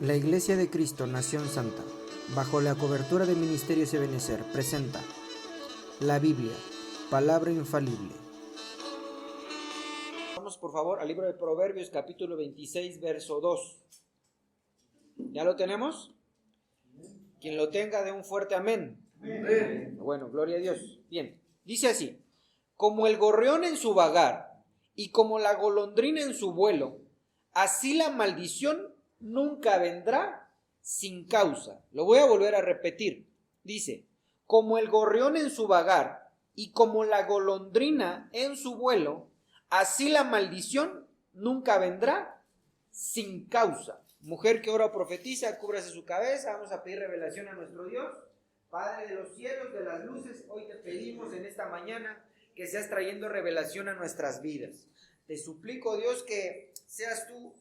La Iglesia de Cristo, Nación Santa, bajo la cobertura de Ministerios Ebenezer, presenta la Biblia, palabra infalible. Vamos por favor al libro de Proverbios, capítulo 26, verso 2. ¿Ya lo tenemos? Quien lo tenga, dé un fuerte amén. Amén. Bueno, gloria a Dios. Bien, dice así: como el gorrión en su vagar y como la golondrina en su vuelo, así la maldición nunca vendrá sin causa. Lo voy a volver a repetir. Dice, como el gorrión en su vagar y como la golondrina en su vuelo, así la maldición nunca vendrá sin causa. Mujer que ora o profetiza, cúbrase su cabeza. Vamos a pedir revelación a nuestro Dios. Padre de los cielos, de las luces, hoy te pedimos en esta mañana que seas trayendo revelación a nuestras vidas. Te suplico, Dios, que seas tú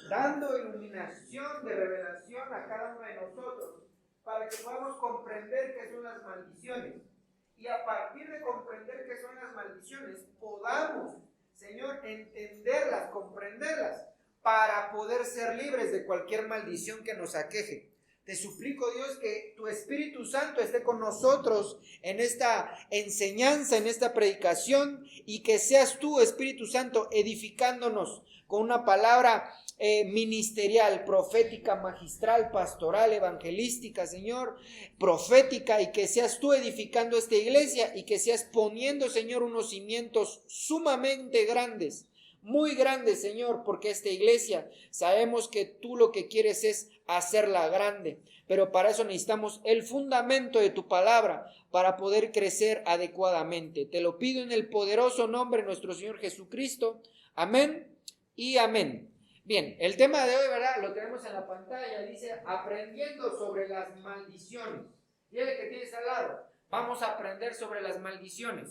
dando iluminación de revelación a cada uno de nosotros, para que podamos comprender qué son las maldiciones. Y a partir de comprender qué son las maldiciones, podamos, Señor, entenderlas, comprenderlas, para poder ser libres de cualquier maldición que nos aqueje. Te suplico, Dios, que tu Espíritu Santo esté con nosotros en esta enseñanza, en esta predicación, y que seas tú, Espíritu Santo, edificándonos con una palabra ministerial, profética, magistral, pastoral, evangelística, Señor, profética, y que seas tú edificando esta iglesia y que seas poniendo, Señor, unos cimientos sumamente grandes, muy grandes, Señor, porque esta iglesia sabemos que tú lo que quieres es hacerla grande, pero para eso necesitamos el fundamento de tu palabra para poder crecer adecuadamente. Te lo pido en el poderoso nombre de nuestro Señor Jesucristo. Amén y amén. Bien, el tema de hoy, ¿verdad? Lo tenemos en la pantalla, dice aprendiendo sobre las maldiciones. Dile que tienes al lado, vamos a aprender sobre las maldiciones.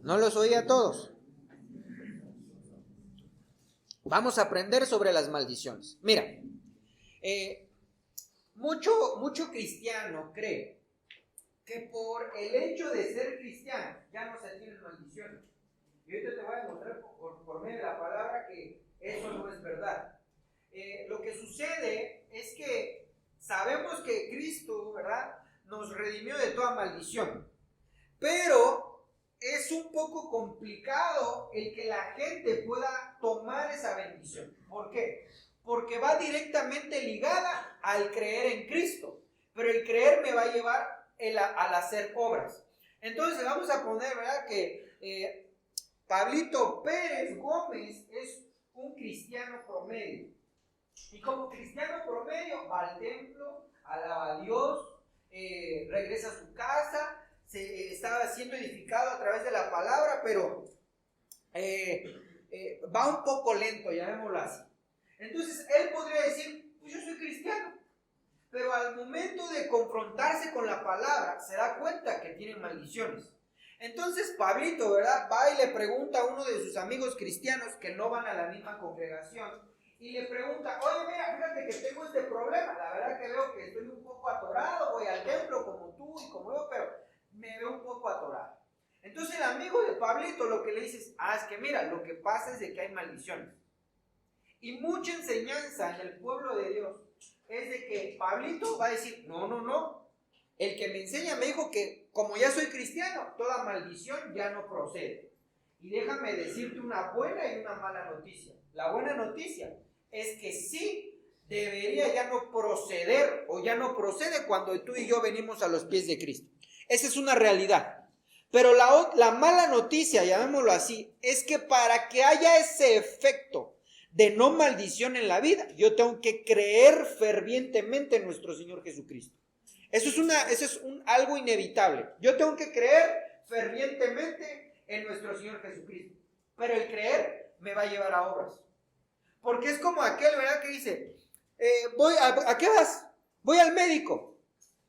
No los oí a todos. Vamos a aprender sobre las maldiciones. Mira, mucho cristiano cree que por el hecho de ser cristiano ya no se tienen maldiciones. Y ahorita te voy a demostrar por medio de la palabra que eso no es verdad. Lo que sucede es que sabemos que Cristo, ¿verdad?, nos redimió de toda maldición. Pero es un poco complicado el que la gente pueda tomar esa bendición. ¿Por qué? Porque va directamente ligada al creer en Cristo. Pero el creer me va a llevar al hacer obras. Entonces vamos a poner, ¿verdad?, que Pablito Pérez Gómez es un cristiano promedio. Y como cristiano promedio va al templo, alaba a Dios, regresa a su casa, estaba siendo edificado a través de la palabra, pero va un poco lento, llamémoslo así. Entonces él podría decir, pues yo soy cristiano, pero al momento de confrontarse con la palabra se da cuenta que tiene maldiciones. Entonces Pablito, ¿verdad?, va y le pregunta a uno de sus amigos cristianos que no van a la misma congregación, y le pregunta, oye, mira, fíjate que tengo este problema, la verdad que veo que estoy un poco atorado, voy al templo como tú y como yo, pero me veo un poco atorado. Entonces el amigo de Pablito lo que le dice es, es que mira, lo que pasa es de que hay maldiciones. Y mucha enseñanza en el pueblo de Dios es de que Pablito va a decir, no, el que me enseña me dijo que como ya soy cristiano, toda maldición ya no procede. Y déjame decirte una buena y una mala noticia. La buena noticia es que sí debería ya no proceder o ya no procede cuando tú y yo venimos a los pies de Cristo. Esa es una realidad. Pero la mala noticia, llamémoslo así, es que para que haya ese efecto de no maldición en la vida, yo tengo que creer fervientemente en nuestro Señor Jesucristo. Eso es algo inevitable. Yo tengo que creer fervientemente en nuestro Señor Jesucristo. Pero el creer me va a llevar a obras. Porque es como aquel, ¿verdad?, que dice, ¿a qué vas? Voy al médico.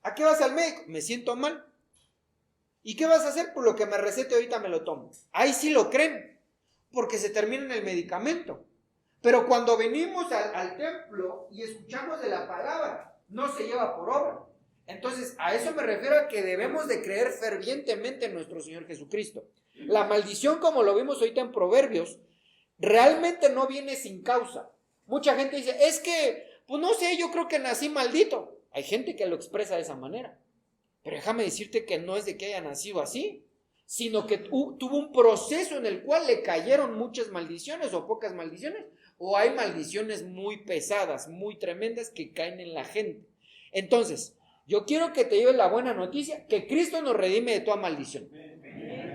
¿A qué vas al médico? Me siento mal. ¿Y qué vas a hacer? Por lo que me recete ahorita me lo tomo. Ahí sí lo creen, porque se termina en el medicamento. Pero cuando venimos al templo y escuchamos de la palabra, no se lleva por obra. Entonces, a eso me refiero, a que debemos de creer fervientemente en nuestro Señor Jesucristo. La maldición, como lo vimos ahorita en Proverbios, realmente no viene sin causa. Mucha gente dice, es que, pues no sé, yo creo que nací maldito. Hay gente que lo expresa de esa manera. Pero déjame decirte que no es de que haya nacido así, sino que tuvo un proceso en el cual le cayeron muchas maldiciones o pocas maldiciones, o hay maldiciones muy pesadas, muy tremendas que caen en la gente. Entonces, yo quiero que te lleves la buena noticia, que Cristo nos redime de toda maldición.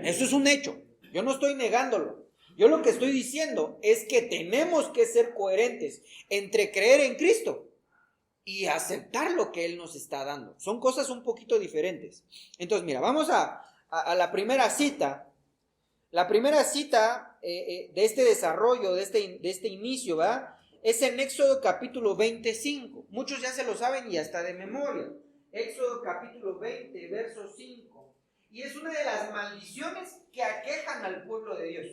Eso es un hecho, yo no estoy negándolo. Yo lo que estoy diciendo es que tenemos que ser coherentes entre creer en Cristo y aceptar lo que Él nos está dando. Son cosas un poquito diferentes. Entonces, mira, vamos a la primera cita. La primera cita de este desarrollo, de este inicio, ¿verdad? Es en Éxodo capítulo 25. Muchos ya se lo saben y hasta de memoria. Éxodo capítulo 20, verso 5. Y es una de las maldiciones que aquejan al pueblo de Dios.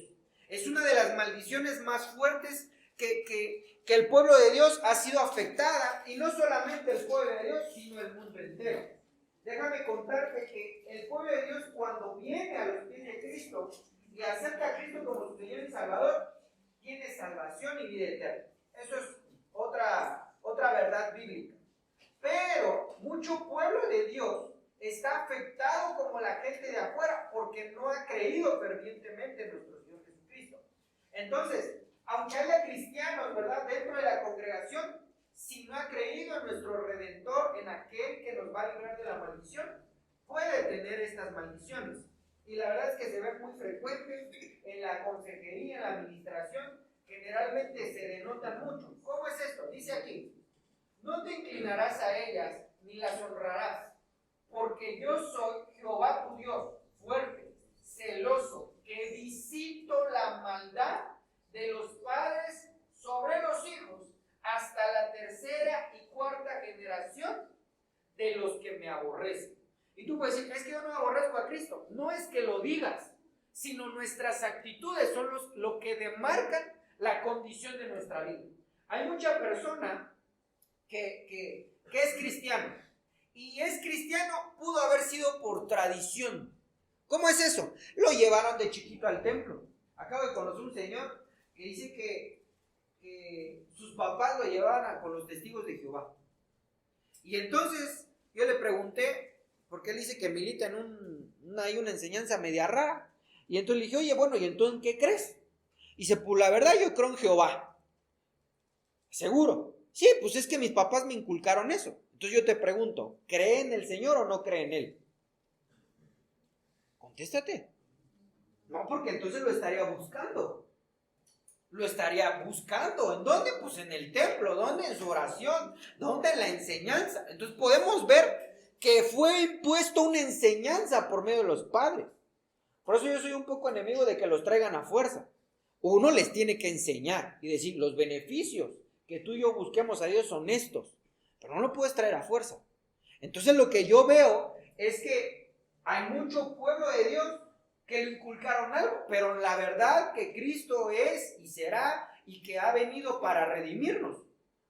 Es una de las maldiciones más fuertes que el pueblo de Dios ha sido afectada, y no solamente el pueblo de Dios, sino el mundo entero. Déjame contarte que el pueblo de Dios, cuando viene a los pies de Cristo y acepta a Cristo como su Señor y Salvador, tiene salvación y vida eterna. Eso es otra verdad bíblica. Pero mucho pueblo de Dios está afectado como la gente de afuera, porque no ha creído fervientemente en nuestro Señor Jesucristo. Entonces, aunque haya cristianos, ¿verdad?, dentro de la congregación, si no ha creído en nuestro Redentor, en aquel que nos va a librar de la maldición, puede tener estas maldiciones. Y la verdad es que se ve muy frecuente en la consejería, en la administración, generalmente se denotan mucho. ¿Cómo es esto? Dice aquí, no te inclinarás a ellas, ni las honrarás, porque yo soy Jehová tu Dios, fuerte, celoso, que visito la maldad de los padres sobre los hijos hasta la tercera y cuarta generación de los que me aborrecen. Y tú puedes decir, es que yo no aborrezco a Cristo. No es que lo digas, sino nuestras actitudes son lo que demarcan la condición de nuestra vida. Hay mucha persona que es cristiano, y es cristiano, pudo haber sido por tradición. ¿Cómo es eso? Lo llevaron de chiquito al templo. Acabo de conocer un señor que dice que sus papás lo llevaban con los testigos de Jehová. Y entonces yo le pregunté, porque él dice que milita en hay una enseñanza media rara. Y entonces le dije, oye, bueno, ¿y entonces en qué crees? Y dice, pues la verdad yo creo en Jehová. ¿Seguro? Sí, pues es que mis papás me inculcaron eso. Entonces yo te pregunto, ¿cree en el Señor o no cree en Él? Contéstate. No, porque entonces lo estaría buscando. Lo estaría buscando. ¿En dónde? Pues en el templo. ¿Dónde? En su oración. ¿Dónde? En la enseñanza. Entonces podemos ver que fue impuesto una enseñanza por medio de los padres. Por eso yo soy un poco enemigo de que los traigan a fuerza. Uno les tiene que enseñar y decir, los beneficios que tú y yo busquemos a Dios son estos, pero no lo puedes traer a fuerza. Entonces lo que yo veo es que hay mucho pueblo de Dios que le inculcaron algo, pero la verdad que Cristo es y será y que ha venido para redimirnos,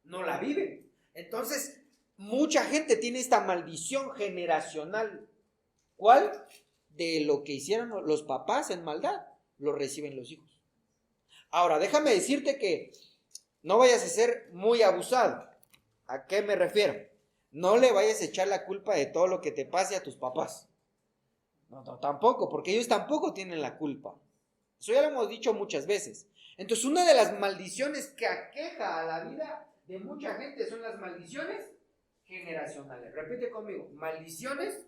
no la viven. Entonces mucha gente tiene esta maldición generacional. ¿Cuál? De lo que hicieron los papás en maldad, lo reciben los hijos. Ahora, déjame decirte que no vayas a ser muy abusado. ¿A qué me refiero? No le vayas a echar la culpa de todo lo que te pase a tus papás. No, tampoco, porque ellos tampoco tienen la culpa. Eso ya lo hemos dicho muchas veces. Entonces, una de las maldiciones que aqueja a la vida de mucha gente son las maldiciones generacionales. Repite conmigo, maldiciones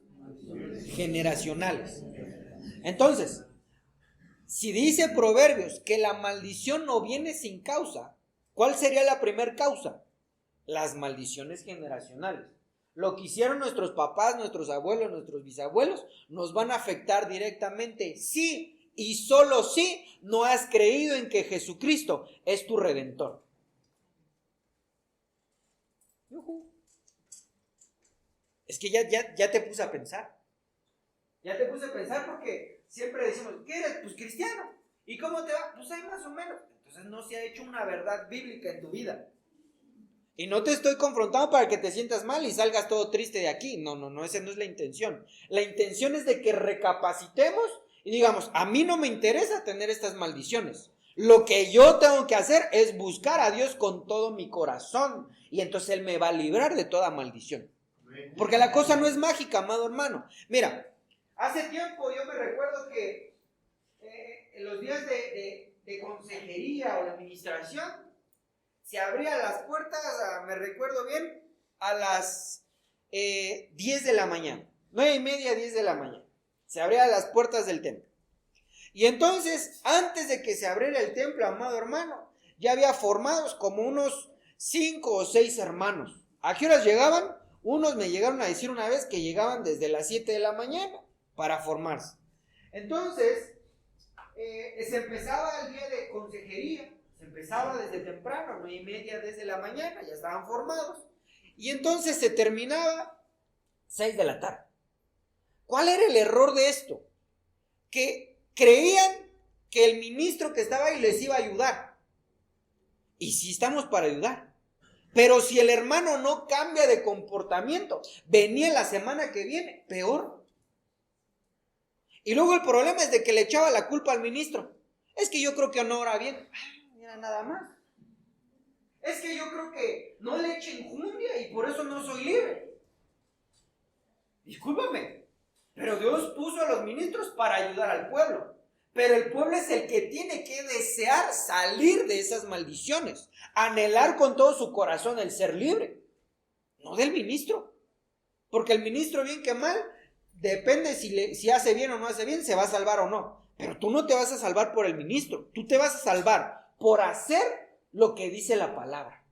generacionales. Entonces, si dice Proverbios que la maldición no viene sin causa, ¿cuál sería la primer causa? Las maldiciones generacionales. Lo que hicieron nuestros papás, nuestros abuelos, nuestros bisabuelos, nos van a afectar directamente si y solo si no has creído en que Jesucristo es tu Redentor. Es que ya te puse a pensar. Ya te puse a pensar porque siempre decimos, ¿qué eres? Pues cristiano. ¿Y cómo te va? Pues ahí más o menos. Entonces no se ha hecho una verdad bíblica en tu vida. Y no te estoy confrontando para que te sientas mal y salgas todo triste de aquí. No, esa no es la intención. La intención es de que recapacitemos y digamos, a mí no me interesa tener estas maldiciones. Lo que yo tengo que hacer es buscar a Dios con todo mi corazón. Y entonces Él me va a librar de toda maldición. Porque la cosa no es mágica, amado hermano. Mira, hace tiempo yo me recuerdo que en los días de consejería o de administración, se abrían las puertas, me recuerdo bien, a las 10 de la mañana. 9:30, 10 de la mañana. Se abrían las puertas del templo. Y entonces, antes de que se abriera el templo, amado hermano, ya había formados como unos 5 o 6 hermanos. ¿A qué horas llegaban? Unos me llegaron a decir una vez que llegaban desde las 7 de la mañana para formarse. Entonces, se empezaba el día de consejería, se empezaba desde temprano, 9:30 desde la mañana, ya estaban formados. Y entonces se terminaba 6 de la tarde. ¿Cuál era el error de esto? Que creían que el ministro que estaba ahí les iba a ayudar. Y sí estamos para ayudar. Pero si el hermano no cambia de comportamiento, venía la semana que viene, peor. Y luego el problema es de que le echaba la culpa al ministro. Es que yo creo que no ora bien. Mira, nada más. Es que yo creo que no le eché enjundia y por eso no soy libre. Discúlpame, pero Dios puso a los ministros para ayudar al pueblo. Pero el pueblo es el que tiene que desear salir de esas maldiciones, anhelar con todo su corazón el ser libre, no del ministro. Porque el ministro, bien que mal, depende si hace bien o no hace bien, se va a salvar o no. Pero tú no te vas a salvar por el ministro, tú te vas a salvar por hacer lo que dice la palabra.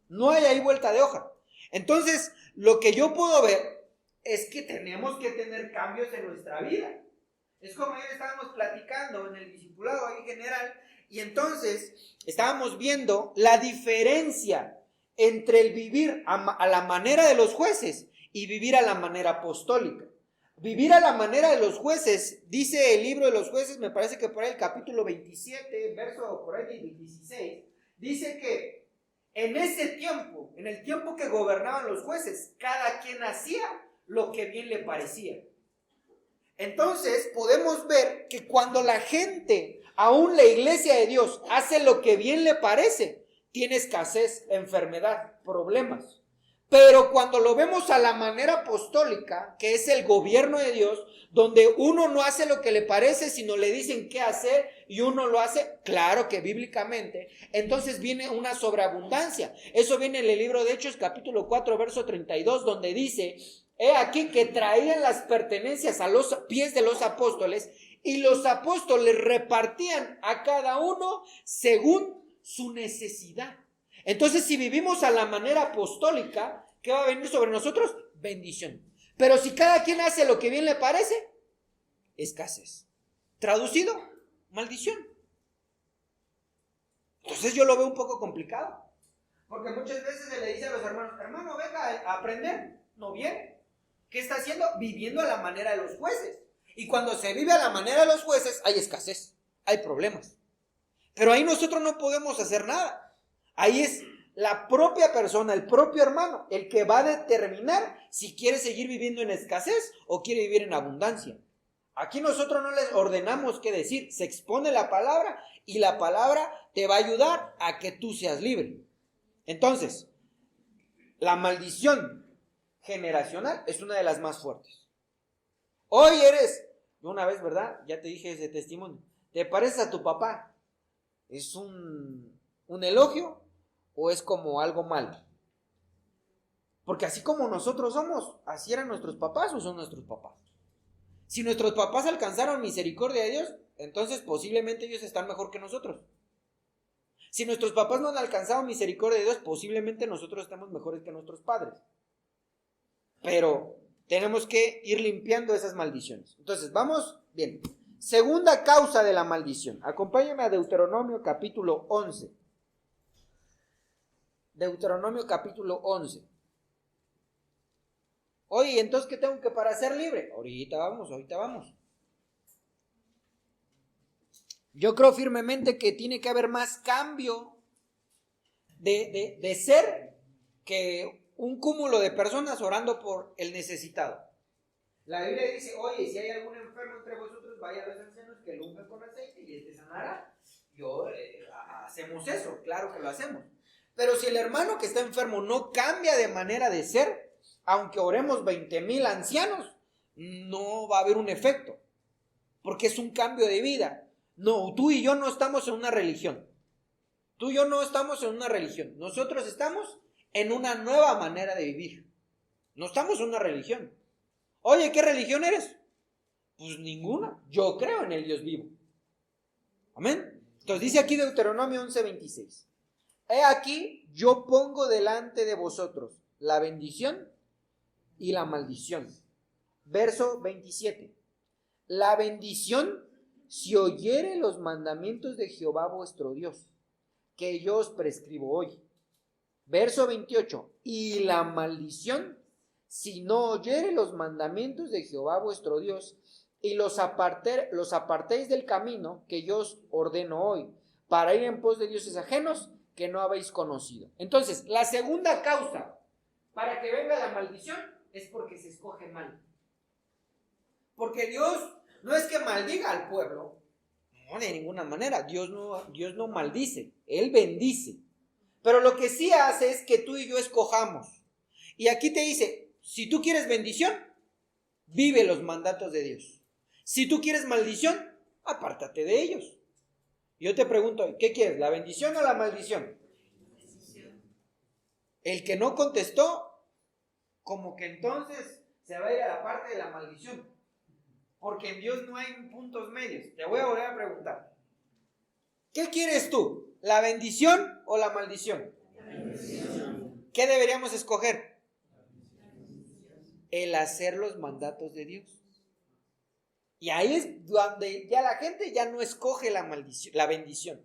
No hay ahí vuelta de hoja. Entonces, lo que yo puedo ver es que tenemos que tener cambios en nuestra vida. Es como ayer estábamos platicando en el discipulado ahí general, y entonces estábamos viendo la diferencia entre el vivir a la manera de los jueces y vivir a la manera apostólica. Vivir a la manera de los jueces, dice el libro de los jueces, me parece que por ahí el capítulo 27, verso por ahí 16, dice que en ese tiempo, en el tiempo que gobernaban los jueces, cada quien hacía lo que bien le parecía. Entonces podemos ver que cuando la gente, aún la iglesia de Dios, hace lo que bien le parece, tiene escasez, enfermedad, problemas. Pero cuando lo vemos a la manera apostólica, que es el gobierno de Dios, donde uno no hace lo que le parece, sino le dicen qué hacer y uno lo hace, claro que bíblicamente, entonces viene una sobreabundancia. Eso viene en el libro de Hechos capítulo 4, verso 32, donde dice: he aquí que traían las pertenencias a los pies de los apóstoles, y los apóstoles repartían a cada uno según su necesidad. Entonces, si vivimos a la manera apostólica, ¿qué va a venir sobre nosotros? Bendición. Pero si cada quien hace lo que bien le parece, escasez. Traducido, maldición. Entonces yo lo veo un poco complicado, porque muchas veces se le dice a los hermanos: hermano, venga a aprender. No viene. ¿Qué está haciendo? Viviendo a la manera de los jueces. Y cuando se vive a la manera de los jueces, hay escasez, hay problemas. Pero ahí nosotros no podemos hacer nada. Ahí es la propia persona, el propio hermano, el que va a determinar si quiere seguir viviendo en escasez o quiere vivir en abundancia. Aquí nosotros no les ordenamos qué decir, se expone la palabra y la palabra te va a ayudar a que tú seas libre. Entonces, la maldición generacional es una de las más fuertes. Hoy eres, una vez, ¿verdad? Ya te dije ese testimonio, te pareces a tu papá. ¿Es un elogio o es como algo malo? Porque así como nosotros somos, así eran nuestros papás o son nuestros papás. Si nuestros papás alcanzaron misericordia de Dios, entonces posiblemente ellos están mejor que nosotros. Si nuestros papás no han alcanzado misericordia de Dios, posiblemente nosotros estamos mejores que nuestros padres. Pero tenemos que ir limpiando esas maldiciones. Entonces, vamos bien. Segunda causa de la maldición. Acompáñame a Deuteronomio capítulo 11. Deuteronomio capítulo 11. Oye, entonces, ¿qué tengo que para ser libre? Ahorita vamos. Yo creo firmemente que tiene que haber más cambio de ser que un cúmulo de personas orando por el necesitado. La Biblia dice: oye, si hay algún enfermo entre vosotros, vaya a los ancianos que lo unjan con aceite y él te sanará. hacemos eso, claro que lo hacemos. Pero si el hermano que está enfermo no cambia de manera de ser, aunque oremos 20,000 ancianos, no va a haber un efecto, porque es un cambio de vida. No, tú y yo no estamos en una religión. Tú y yo no estamos en una religión. Nosotros estamos en una nueva manera de vivir. No estamos en una religión. Oye, ¿qué religión eres? Pues ninguna. Yo creo en el Dios vivo. Amén. Entonces dice aquí Deuteronomio 11:26. He aquí, yo pongo delante de vosotros la bendición y la maldición. Verso 27. La bendición si oyere los mandamientos de Jehová vuestro Dios, que yo os prescribo hoy. Verso 28. Y la maldición si no oyere los mandamientos de Jehová vuestro Dios, y los apartéis del camino que yo os ordeno hoy, para ir en pos de dioses ajenos que no habéis conocido. Entonces, la segunda causa para que venga la maldición es porque se escoge mal. Porque Dios no es que maldiga al pueblo, no, de ninguna manera. Dios no maldice, Él bendice. Pero lo que sí hace es que tú y yo escojamos. Y aquí te dice, si tú quieres bendición, vive los mandatos de Dios. Si tú quieres maldición, apártate de ellos. Yo te pregunto, ¿qué quieres? ¿La bendición o la maldición? El que no contestó, como que entonces se va a ir a la parte de la maldición. Porque en Dios no hay puntos medios. Te voy a volver a preguntar. ¿Qué quieres tú? ¿La bendición o la maldición? La bendición. ¿Qué deberíamos escoger? El hacer los mandatos de Dios. Y ahí es donde ya la gente ya no escoge la maldición, la bendición.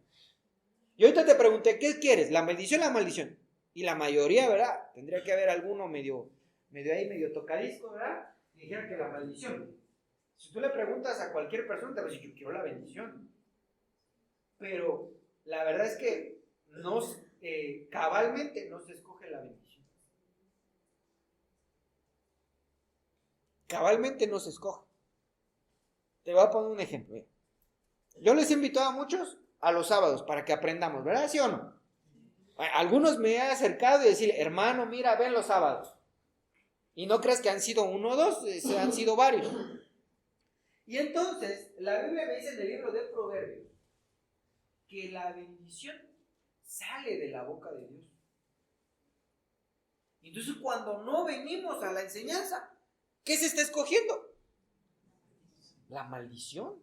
Y ahorita te pregunté, ¿qué quieres? ¿La bendición o la maldición? Y la mayoría, ¿verdad? Tendría que haber alguno medio tocadisco, ¿verdad? Y dijera que la maldición. Si tú le preguntas a cualquier persona, te va a decir, yo quiero la bendición. Pero la verdad es que cabalmente no se escoge la bendición. Cabalmente no se escoge. Te voy a poner un ejemplo. Yo les he invitado a muchos a los sábados para que aprendamos, ¿verdad? ¿Sí o no? Algunos me han acercado y decir, hermano, mira, ven los sábados. Y no creas que han sido uno o dos, han sido varios. Y entonces, la Biblia me dice en el libro de Proverbios que la bendición sale de la boca de Dios. Entonces, cuando no venimos a la enseñanza, ¿qué se está escogiendo? La maldición.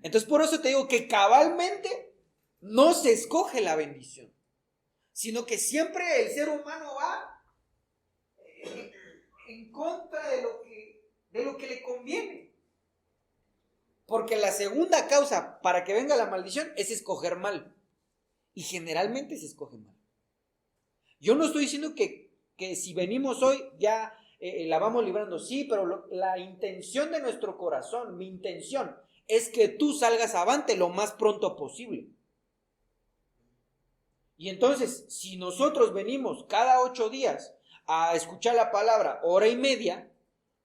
Entonces, por eso te digo que cabalmente no se escoge la bendición, sino que siempre el ser humano va en contra de lo que le conviene. Porque la segunda causa para que venga la maldición es escoger mal. Y generalmente se escoge mal. Yo no estoy diciendo que si venimos hoy ya la vamos librando. Sí, pero la intención de nuestro corazón, mi intención, es que tú salgas avante lo más pronto posible. Y entonces, si nosotros venimos cada 8 días a escuchar la palabra 1:30,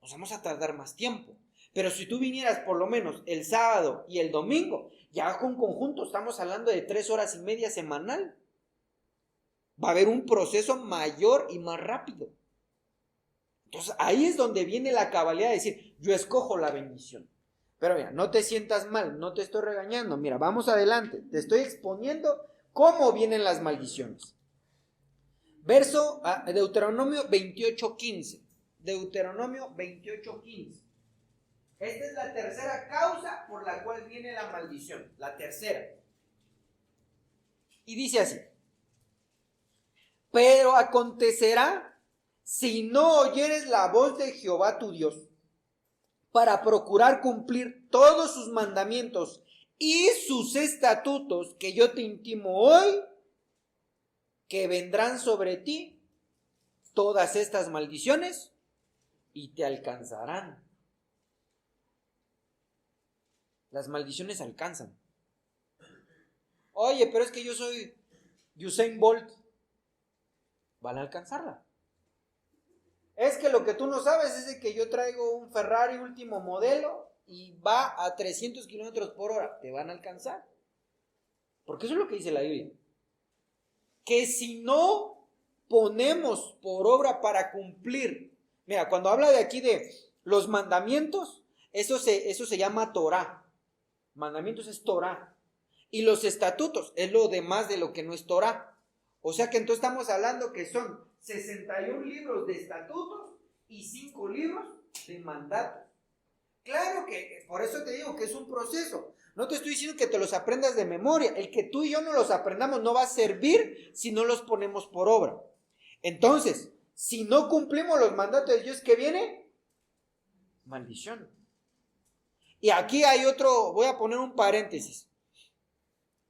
nos vamos a tardar más tiempo. Pero si tú vinieras por lo menos el sábado y el domingo, ya con conjunto estamos hablando de 3:30 semanal. Va a haber un proceso mayor y más rápido. Entonces ahí es donde viene la cabalidad de decir, yo escojo la bendición. Pero mira, no te sientas mal, no te estoy regañando. Mira, vamos adelante. Te estoy exponiendo cómo vienen las maldiciones. Verso Deuteronomio 28:15. Deuteronomio 28:15. Esta es la tercera causa por la cual viene la maldición. La tercera. Y dice así. Pero acontecerá si no oyeres la voz de Jehová tu Dios, para procurar cumplir todos sus mandamientos y sus estatutos que yo te intimo hoy, que vendrán sobre ti todas estas maldiciones y te alcanzarán. Las maldiciones alcanzan. Oye, pero es que yo soy Usain Bolt. Van a alcanzarla. Es que lo que tú no sabes es de que yo traigo un Ferrari último modelo y va a 300 kilómetros por hora. Te van a alcanzar. Porque eso es lo que dice la Biblia. Que si no ponemos por obra para cumplir. Mira, cuando habla de aquí de los mandamientos, eso se llama Torah. Mandamientos es Torah. Y los estatutos es lo demás de lo que no es Torah. O sea que entonces estamos hablando que son 61 libros de estatutos y 5 libros de mandatos. Claro que, por eso te digo que es un proceso. No te estoy diciendo que te los aprendas de memoria. El que tú y yo no los aprendamos no va a servir si no los ponemos por obra. Entonces, si no cumplimos los mandatos de Dios, ¿qué viene? Maldición. Y aquí hay otro, voy a poner un paréntesis.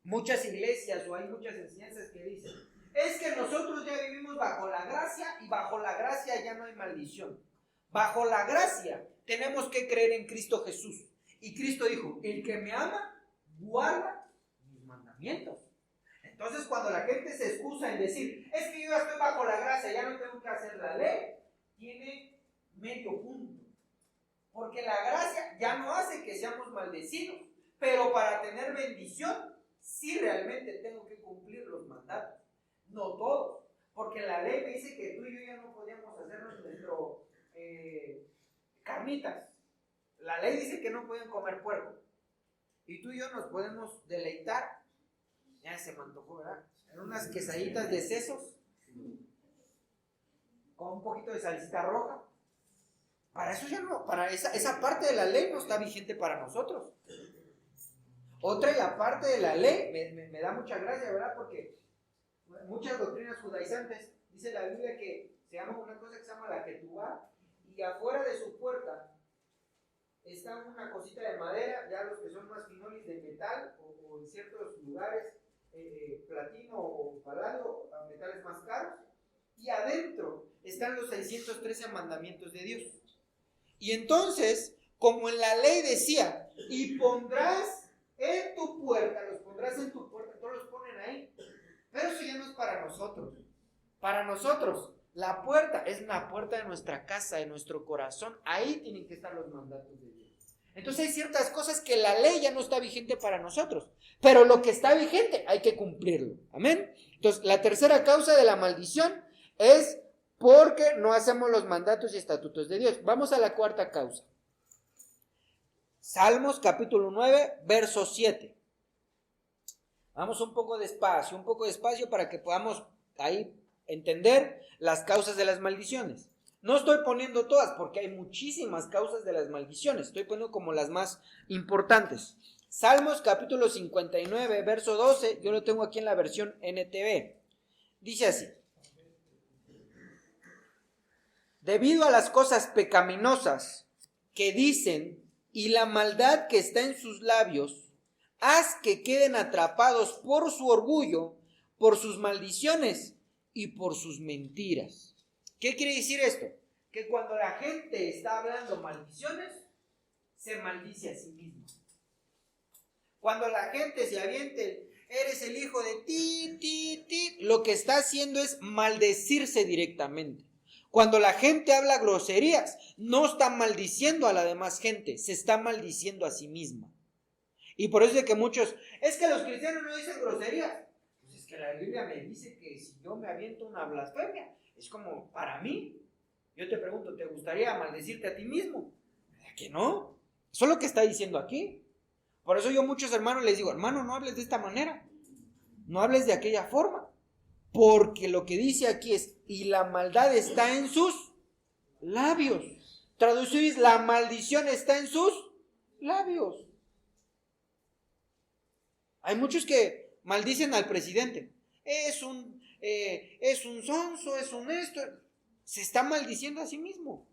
Muchas iglesias o hay muchas enseñanzas que dicen, es que nosotros ya vivimos bajo la gracia y bajo la gracia ya no hay maldición. Bajo la gracia tenemos que creer en Cristo Jesús. Y Cristo dijo, el que me ama, guarda mis mandamientos. Entonces cuando la gente se excusa en decir, es que yo ya estoy bajo la gracia, ya no tengo que hacer la ley, tiene medio punto. Porque la gracia ya no hace que seamos maldecidos, pero para tener bendición, sí realmente tengo que cumplir los mandatos. No todos, porque la ley me dice que tú y yo ya no podíamos hacernos nuestro carnitas. La ley dice que no pueden comer puerco. Y tú y yo nos podemos deleitar. Ya se me antojó, ¿verdad? En unas quesaditas de sesos con un poquito de salsita roja. Para eso ya no, para esa parte de la ley no está vigente para nosotros. Otra y la parte de la ley me da mucha gracia, ¿verdad? Porque muchas doctrinas judaizantes, dice la Biblia que se llama una cosa que se llama la ketubá, y afuera de su puerta está una cosita de madera, ya los que son más finolis de metal, o en ciertos lugares platino o paladio, metales más caros, y adentro están los 613 mandamientos de Dios. Y entonces, como en la ley decía, y pondrás en tu puerta, los pondrás en tu puerta, todos los ponen ahí, pero eso ya no es para nosotros. Para nosotros, la puerta es la puerta de nuestra casa, de nuestro corazón. Ahí tienen que estar los mandatos de Dios. Entonces hay ciertas cosas que la ley ya no está vigente para nosotros, pero lo que está vigente hay que cumplirlo. Amén. Entonces la tercera causa de la maldición es porque no hacemos los mandatos y estatutos de Dios. Vamos a la cuarta causa. Salmos capítulo 9, verso 7. Vamos un poco despacio para que podamos ahí entender las causas de las maldiciones. No estoy poniendo todas porque hay muchísimas causas de las maldiciones. Estoy poniendo como las más importantes. Salmos capítulo 59, verso 12. Yo lo tengo aquí en la versión NTV. Dice así. Debido a las cosas pecaminosas que dicen y la maldad que está en sus labios, haz que queden atrapados por su orgullo, por sus maldiciones y por sus mentiras. ¿Qué quiere decir esto? Que cuando la gente está hablando maldiciones, se maldice a sí mismo. Cuando la gente se aviente, eres el hijo de ti, lo que está haciendo es maldecirse directamente. Cuando la gente habla groserías, no está maldiciendo a la demás gente, se está maldiciendo a sí misma. Y por eso es que muchos, es que los cristianos no dicen groserías. Pues es que la Biblia me dice que si yo me aviento una blasfemia, es como para mí. Yo te pregunto, ¿te gustaría maldecirte a ti mismo? ¿Verdad que no? Eso es lo que está diciendo aquí. Por eso yo a muchos hermanos les digo, hermano, no hables de esta manera. No hables de aquella forma. Porque lo que dice aquí es, y la maldad está en sus labios. Traducís, la maldición está en sus labios. Hay muchos que maldicen al presidente. Es un sonso, es un esto. Se está maldiciendo a sí mismo.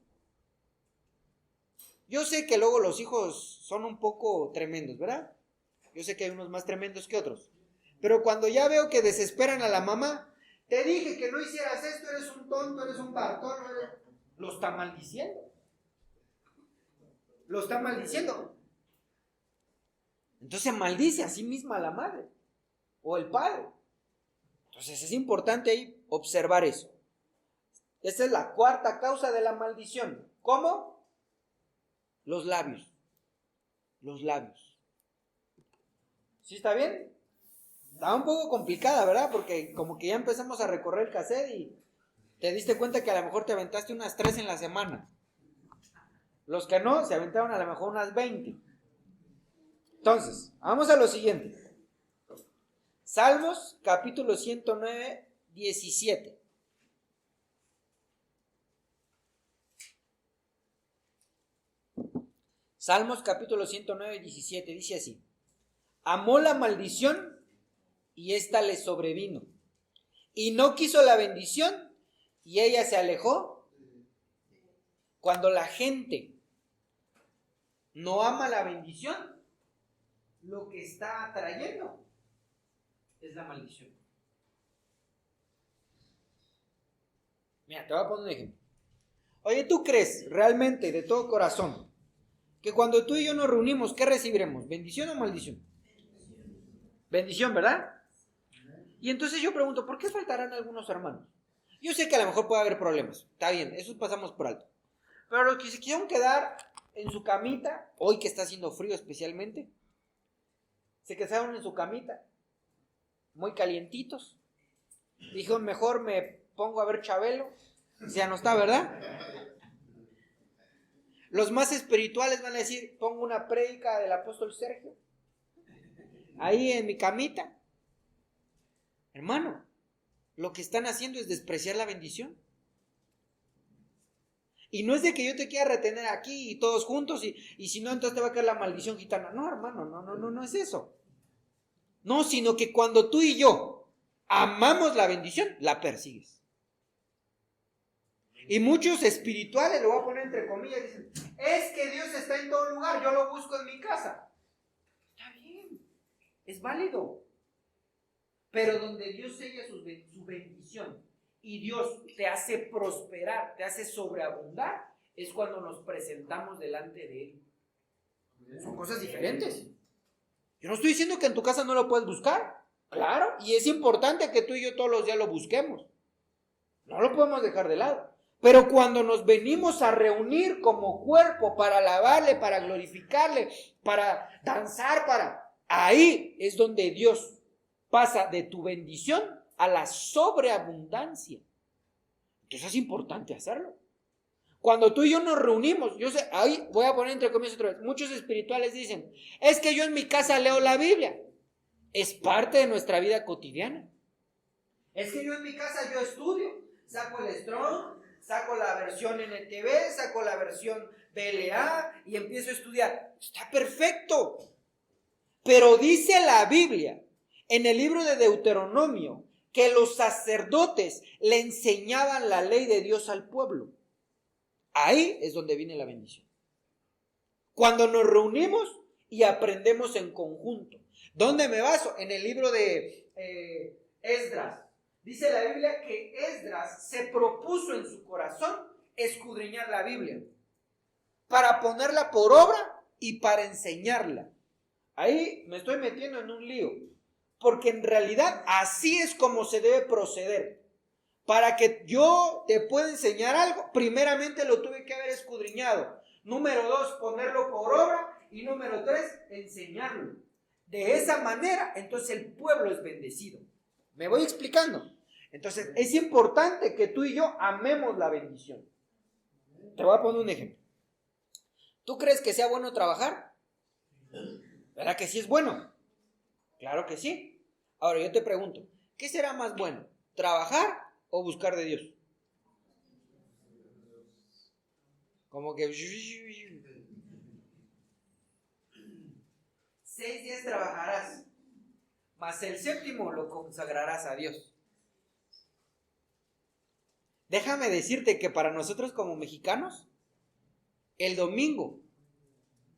Yo sé que luego los hijos son un poco tremendos, ¿verdad? Yo sé que hay unos más tremendos que otros. Pero cuando ya veo que desesperan a la mamá, te dije que no hicieras esto, eres un tonto, eres un bartón, lo está maldiciendo. Lo está maldiciendo. Entonces maldice a sí misma la madre o el padre. Entonces es importante ahí observar eso. Esa es la cuarta causa de la maldición. ¿Cómo? Los labios. Los labios. ¿Sí está bien? Está un poco complicada, ¿verdad? Porque como que ya empezamos a recorrer el cassette y te diste cuenta que a lo mejor te aventaste unas 3 en la semana. Los que no, se aventaron a lo mejor unas 20. Entonces, vamos a lo siguiente. Salmos, capítulo 109, 17. Salmos, capítulo 109, 17. Dice así. Amó la maldición y ésta le sobrevino. Y no quiso la bendición y ella se alejó. Cuando la gente no ama la bendición, lo que está atrayendo es la maldición. Mira, te voy a poner un ejemplo. Oye, ¿tú crees realmente de todo corazón que cuando tú y yo nos reunimos, ¿qué recibiremos? ¿Bendición o maldición? Bendición, ¿verdad? Y entonces yo pregunto, ¿por qué faltarán algunos hermanos? Yo sé que a lo mejor puede haber problemas, está bien, eso pasamos por alto. Pero los que se quisieron quedar en su camita, hoy que está haciendo frío especialmente, se quedaron en su camita, muy calientitos. Dijo, mejor me pongo a ver Chabelo, ya no está, ¿verdad? Los más espirituales van a decir, pongo una prédica del apóstol Sergio, ahí en mi camita. Hermano, lo que están haciendo es despreciar la bendición. Y no es de que yo te quiera retener aquí y todos juntos y si no, entonces te va a caer la maldición gitana. No, hermano, no es eso. No, sino que cuando tú y yo amamos la bendición, la persigues. Y muchos espirituales, lo voy a poner entre comillas, dicen, es que Dios está en todo lugar, yo lo busco en mi casa. Está bien, es válido. Pero donde Dios sella su bendición y Dios te hace prosperar, te hace sobreabundar, es cuando nos presentamos delante de Él. Son cosas diferentes. Yo no estoy diciendo que en tu casa no lo puedes buscar, claro, y es importante que tú y yo todos los días lo busquemos. No lo podemos dejar de lado. Pero cuando nos venimos a reunir como cuerpo para alabarle, para glorificarle, para danzar, ahí es donde Dios pasa de tu bendición a la sobreabundancia. Entonces es importante hacerlo. Cuando tú y yo nos reunimos, yo sé, ahí voy a poner entre comillas otra vez, muchos espirituales dicen, es que yo en mi casa leo la Biblia. Es parte de nuestra vida cotidiana. Es que yo en mi casa yo estudio, saco el Strong, saco la versión NTV, saco la versión BLA y empiezo a estudiar. Está perfecto. Pero dice la Biblia en el libro de Deuteronomio que los sacerdotes le enseñaban la ley de Dios al pueblo. Ahí es donde viene la bendición. Cuando nos reunimos y aprendemos en conjunto. ¿Dónde me baso? En el libro de Esdras. Dice la Biblia que Esdras se propuso en su corazón escudriñar la Biblia para ponerla por obra y para enseñarla. Ahí me estoy metiendo en un lío, porque en realidad así es como se debe proceder. Para que yo te pueda enseñar algo, primeramente lo tuve que haber escudriñado. Número 2, ponerlo por obra. Y número 3, enseñarlo. De esa manera, entonces el pueblo es bendecido. ¿Me voy explicando? Entonces, es importante que tú y yo amemos la bendición. Te voy a poner un ejemplo. ¿Tú crees que sea bueno trabajar? ¿Verdad que sí es bueno? Claro que sí. Ahora yo te pregunto, ¿qué será más bueno? ¿Trabajar o buscar de Dios? Como que 6 días trabajarás, mas el séptimo lo consagrarás a Dios. Déjame decirte que para nosotros como mexicanos, el domingo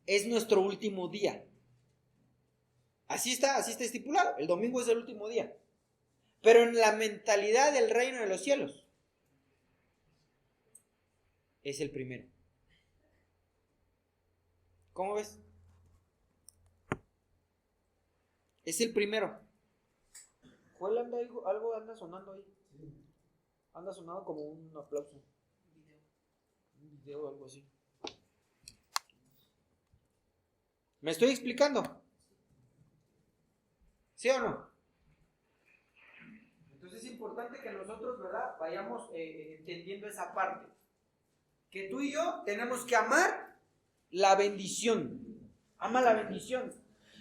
es nuestro último día. Así está estipulado, el domingo es el último día. Pero en la mentalidad del reino de los cielos, es el primero. ¿Cómo ves? Es el primero. Joel, algo anda sonando ahí. Anda sonando como un aplauso. Un video o algo así. ¿Me estoy explicando? ¿Sí o no? Entonces es importante que nosotros, ¿verdad?, vayamos entendiendo esa parte. Que tú y yo tenemos que amar la bendición. Ama la bendición.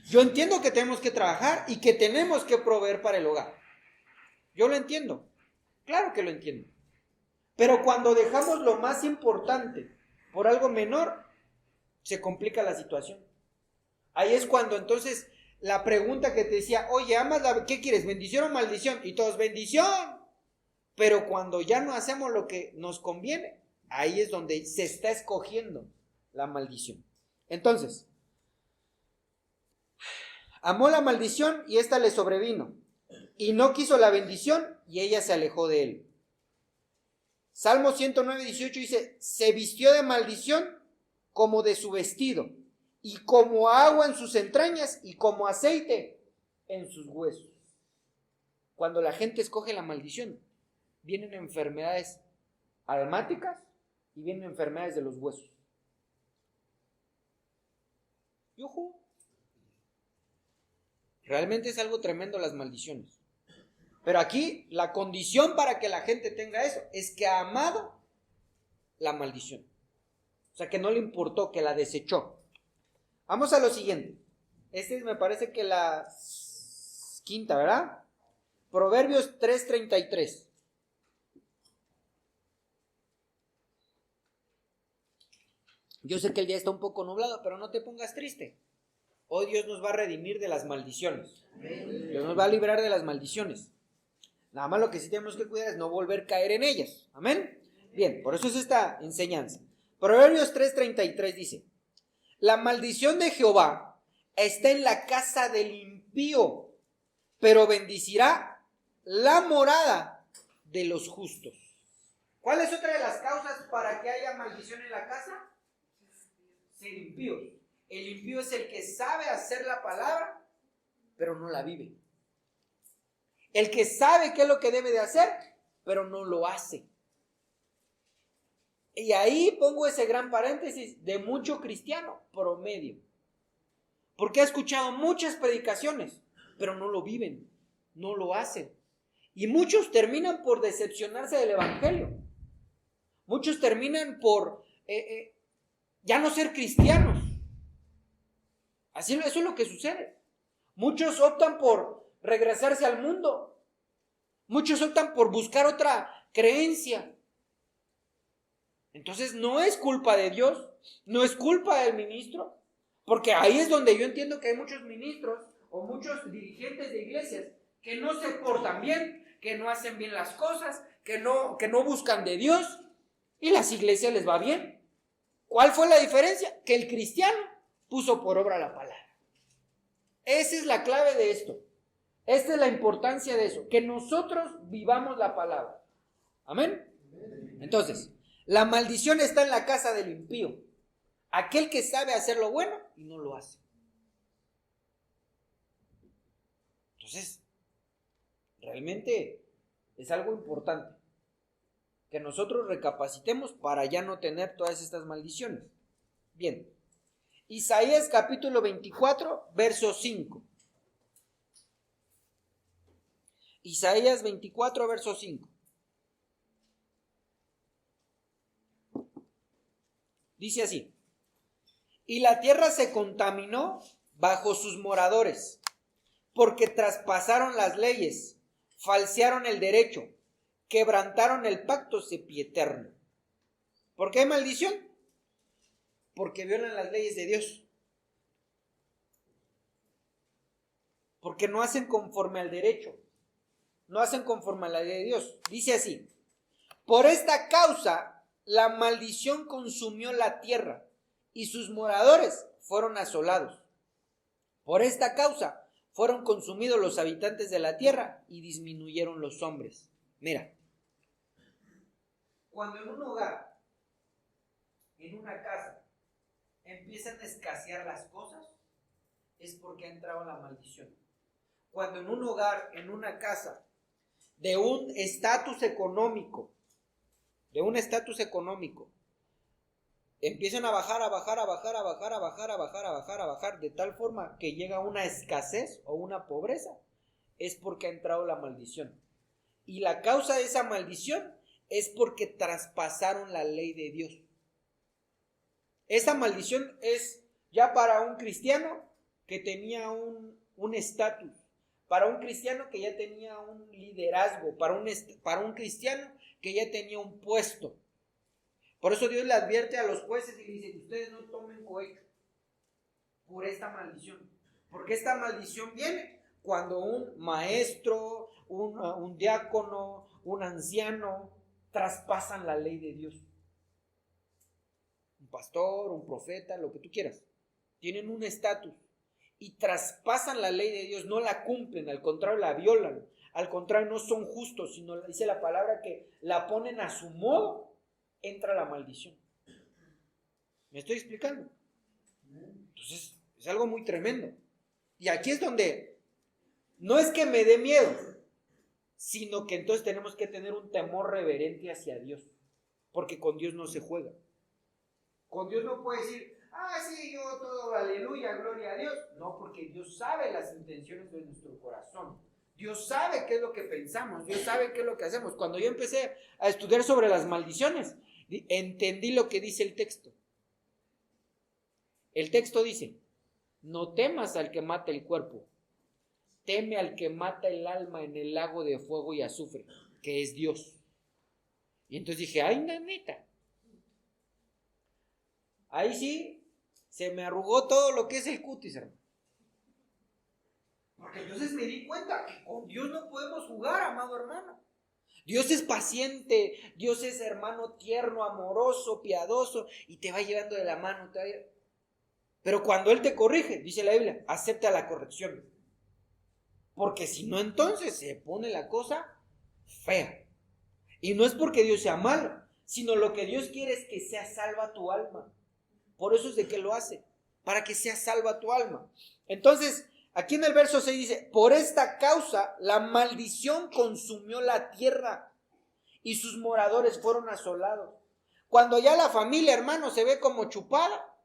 Yo entiendo que tenemos que trabajar y que tenemos que proveer para el hogar. Yo lo entiendo. Claro que lo entiendo. Pero cuando dejamos lo más importante por algo menor, se complica la situación. Ahí es cuando entonces la pregunta que te decía, oye, amas ¿qué quieres? ¿Bendición o maldición? Y todos, bendición. Pero cuando ya no hacemos lo que nos conviene, ahí es donde se está escogiendo la maldición. Entonces, amó la maldición y ésta le sobrevino, y no quiso la bendición y ella se alejó de él. Salmo 109, 18 dice, se vistió de maldición como de su vestido, y como agua en sus entrañas y como aceite en sus huesos. Cuando la gente escoge la maldición, vienen enfermedades almáticas y vienen enfermedades de los huesos. Y ojo, realmente es algo tremendo las maldiciones. Pero aquí la condición para que la gente tenga eso es que ha amado la maldición. O sea, que no le importó, que la desechó. Vamos a lo siguiente. Este me parece que la quinta, ¿verdad? Proverbios 3:33. Yo sé que el día está un poco nublado, pero no te pongas triste. Hoy Dios nos va a redimir de las maldiciones. Dios nos va a librar de las maldiciones. Nada más lo que sí tenemos que cuidar es no volver a caer en ellas. Amén. Bien, por eso es esta enseñanza. Proverbios 3:33 dice, la maldición de Jehová está en la casa del impío, pero bendecirá la morada de los justos. ¿Cuál es otra de las causas para que haya maldición en la casa? Ser impíos. El impío es el que sabe hacer la palabra, pero no la vive. El que sabe qué es lo que debe de hacer, pero no lo hace. Y ahí pongo ese gran paréntesis de mucho cristiano promedio. Porque ha escuchado muchas predicaciones, pero no lo viven, no lo hacen. Y muchos terminan por decepcionarse del evangelio. Muchos terminan por ya no ser cristianos. Eso es lo que sucede. Muchos optan por regresarse al mundo. Muchos optan por buscar otra creencia. Entonces no es culpa de Dios, no es culpa del ministro, porque ahí es donde yo entiendo que hay muchos ministros o muchos dirigentes de iglesias que no se portan bien, que no hacen bien las cosas, que no buscan de Dios, y las iglesias les va bien. ¿Cuál fue la diferencia? Que el cristiano puso por obra la palabra. Esa es la clave de esto. Esta es la importancia de eso, que nosotros vivamos la palabra. Amén. Entonces, la maldición está en la casa del impío, aquel que sabe hacer lo bueno y no lo hace. Entonces, realmente es algo importante que nosotros recapacitemos para ya no tener todas estas maldiciones. Bien, Isaías capítulo 24, verso 5. Isaías 24, verso 5. Dice así: y la tierra se contaminó bajo sus moradores, porque traspasaron las leyes, falsearon el derecho, quebrantaron el pacto sempiterno. ¿Por qué hay maldición? Porque violan las leyes de Dios. Porque no hacen conforme al derecho. No hacen conforme a la ley de Dios. Dice así: por esta causa la maldición consumió la tierra y sus moradores fueron asolados. Por esta causa fueron consumidos los habitantes de la tierra y disminuyeron los hombres. Mira, cuando en un hogar, en una casa, empiezan a escasear las cosas, es porque ha entrado la maldición. Cuando en un hogar, en una casa, de un estatus económico, empiezan a bajar, de tal forma que llega una escasez o una pobreza, es porque ha entrado la maldición. Y la causa de esa maldición es porque traspasaron la ley de Dios. Esa maldición es ya para un cristiano que tenía un estatus, para un cristiano que ya tenía un liderazgo, para un cristiano que ya tenía un puesto. Por eso Dios le advierte a los jueces y le dice: ustedes no tomen cohecho por esta maldición, porque esta maldición viene cuando un maestro, un diácono, un anciano traspasan la ley de Dios. Un pastor, un profeta, lo que tú quieras, tienen un estatus y traspasan la ley de Dios, no la cumplen, al contrario la violan, al contrario no son justos, sino dice la palabra que la ponen a su modo, entra la maldición. ¿Me estoy explicando? Entonces es algo muy tremendo. Y aquí es donde no es que me dé miedo, sino que entonces tenemos que tener un temor reverente hacia Dios, porque con Dios no se juega. Con Dios no puede decir: sí, yo todo, aleluya, gloria a Dios. No, porque Dios sabe las intenciones de nuestro corazón. Dios sabe qué es lo que pensamos, Dios sabe qué es lo que hacemos. Cuando yo empecé a estudiar sobre las maldiciones, entendí lo que dice el texto. El texto dice: no temas al que mata el cuerpo, teme al que mata el alma en el lago de fuego y azufre, que es Dios. Y entonces dije: ay, nanita. Ahí sí se me arrugó todo lo que es el cutis, hermano. Porque entonces me di cuenta que con Dios no podemos jugar, amado hermano. Dios es paciente, Dios es hermano tierno, amoroso, piadoso, y te va llevando de la mano. Pero cuando Él te corrige, dice la Biblia, acepta la corrección. Porque si no, entonces se pone la cosa fea. Y no es porque Dios sea malo, sino lo que Dios quiere es que sea salva tu alma. Por eso es de que lo hace, para que sea salva tu alma. Entonces, aquí en el verso 6 dice: por esta causa la maldición consumió la tierra y sus moradores fueron asolados. Cuando ya la familia, hermano, se ve como chupada.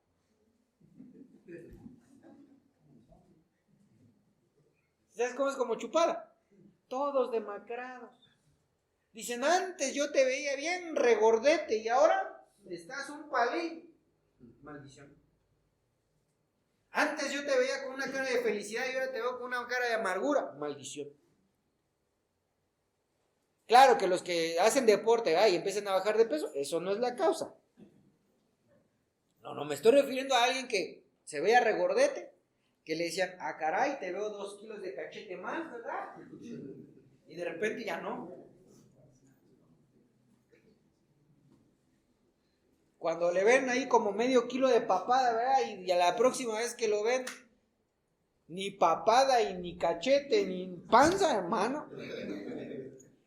¿Sabes cómo es como chupada? Todos demacrados. Dicen: antes yo te veía bien regordete y ahora estás un palín. Maldición. Antes yo te veía con una cara de felicidad y ahora te veo con una cara de amargura. Maldición. Claro que los que hacen deporte y empiezan a bajar de peso, eso no es la causa. No me estoy refiriendo a alguien que se vea regordete, que le decían: caray, te veo 2 kilos de cachete más, ¿verdad? Y de repente ya no. Cuando le ven ahí como medio kilo de papada, ¿verdad? Y a la próxima vez que lo ven, ni papada y ni cachete, ni panza, hermano.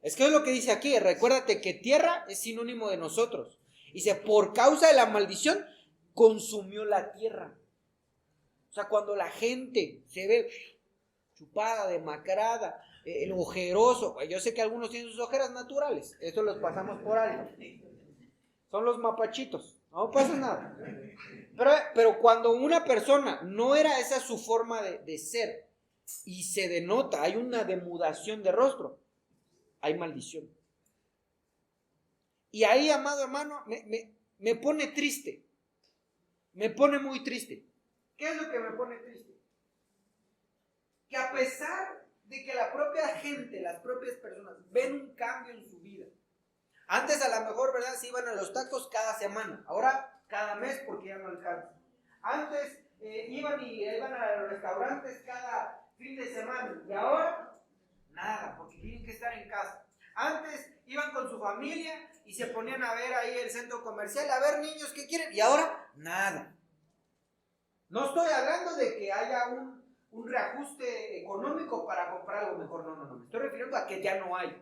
Es que es lo que dice aquí: recuérdate que tierra es sinónimo de nosotros. Dice: por causa de la maldición, consumió la tierra. O sea, cuando la gente se ve chupada, demacrada, el ojeroso, yo sé que algunos tienen sus ojeras naturales, esto los pasamos por alto. Son los mapachitos, no pasa nada. Pero cuando una persona no era esa su forma de ser y se denota, hay una demudación de rostro, hay maldición. Y ahí, amado hermano, me pone triste, me pone muy triste. ¿Qué es lo que me pone triste? Que a pesar de que la propia gente, las propias personas ven un cambio en su vida. Antes a lo mejor, ¿verdad?, se iban a los tacos cada semana. Ahora cada mes porque ya no alcanza. Antes iban a los restaurantes cada fin de semana. Y ahora nada, porque tienen que estar en casa. Antes iban con su familia y se ponían a ver ahí el centro comercial, a ver niños que quieren. Y ahora nada. No estoy hablando de que haya un reajuste económico para comprar algo mejor. No. Me estoy refiriendo a que ya no hay.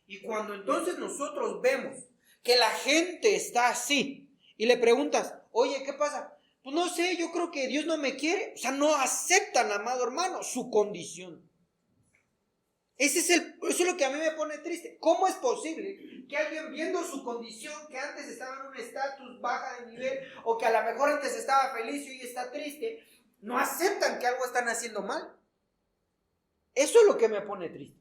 Y cuando entonces nosotros vemos que la gente está así y le preguntas: oye, ¿qué pasa? Pues no sé, yo creo que Dios no me quiere. O sea, no aceptan, amado hermano, su condición. Eso es lo que a mí me pone triste. ¿Cómo es posible que alguien, viendo su condición, que antes estaba en un estatus baja de nivel, o que a lo mejor antes estaba feliz y hoy está triste, no aceptan que algo están haciendo mal? Eso es lo que me pone triste.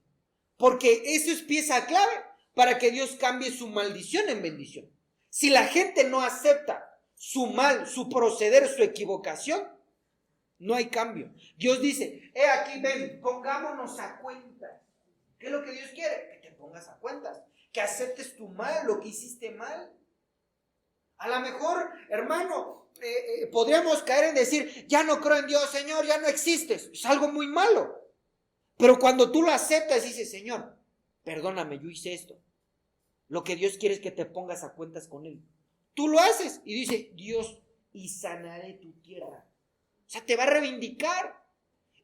Porque eso es pieza clave para que Dios cambie su maldición en bendición. Si la gente no acepta su mal, su proceder, su equivocación, no hay cambio. Dios dice, aquí ven, pongámonos a cuentas. ¿Qué es lo que Dios quiere? Que te pongas a cuentas, que aceptes tu mal, lo que hiciste mal. A lo mejor, hermano, podríamos caer en decir, ya no creo en Dios, Señor, ya no existes. Es algo muy malo. Pero cuando tú lo aceptas, dices, Señor, perdóname, yo hice esto. Lo que Dios quiere es que te pongas a cuentas con Él. Tú lo haces y dice, Dios, y sanaré tu tierra. O sea, te va a reivindicar.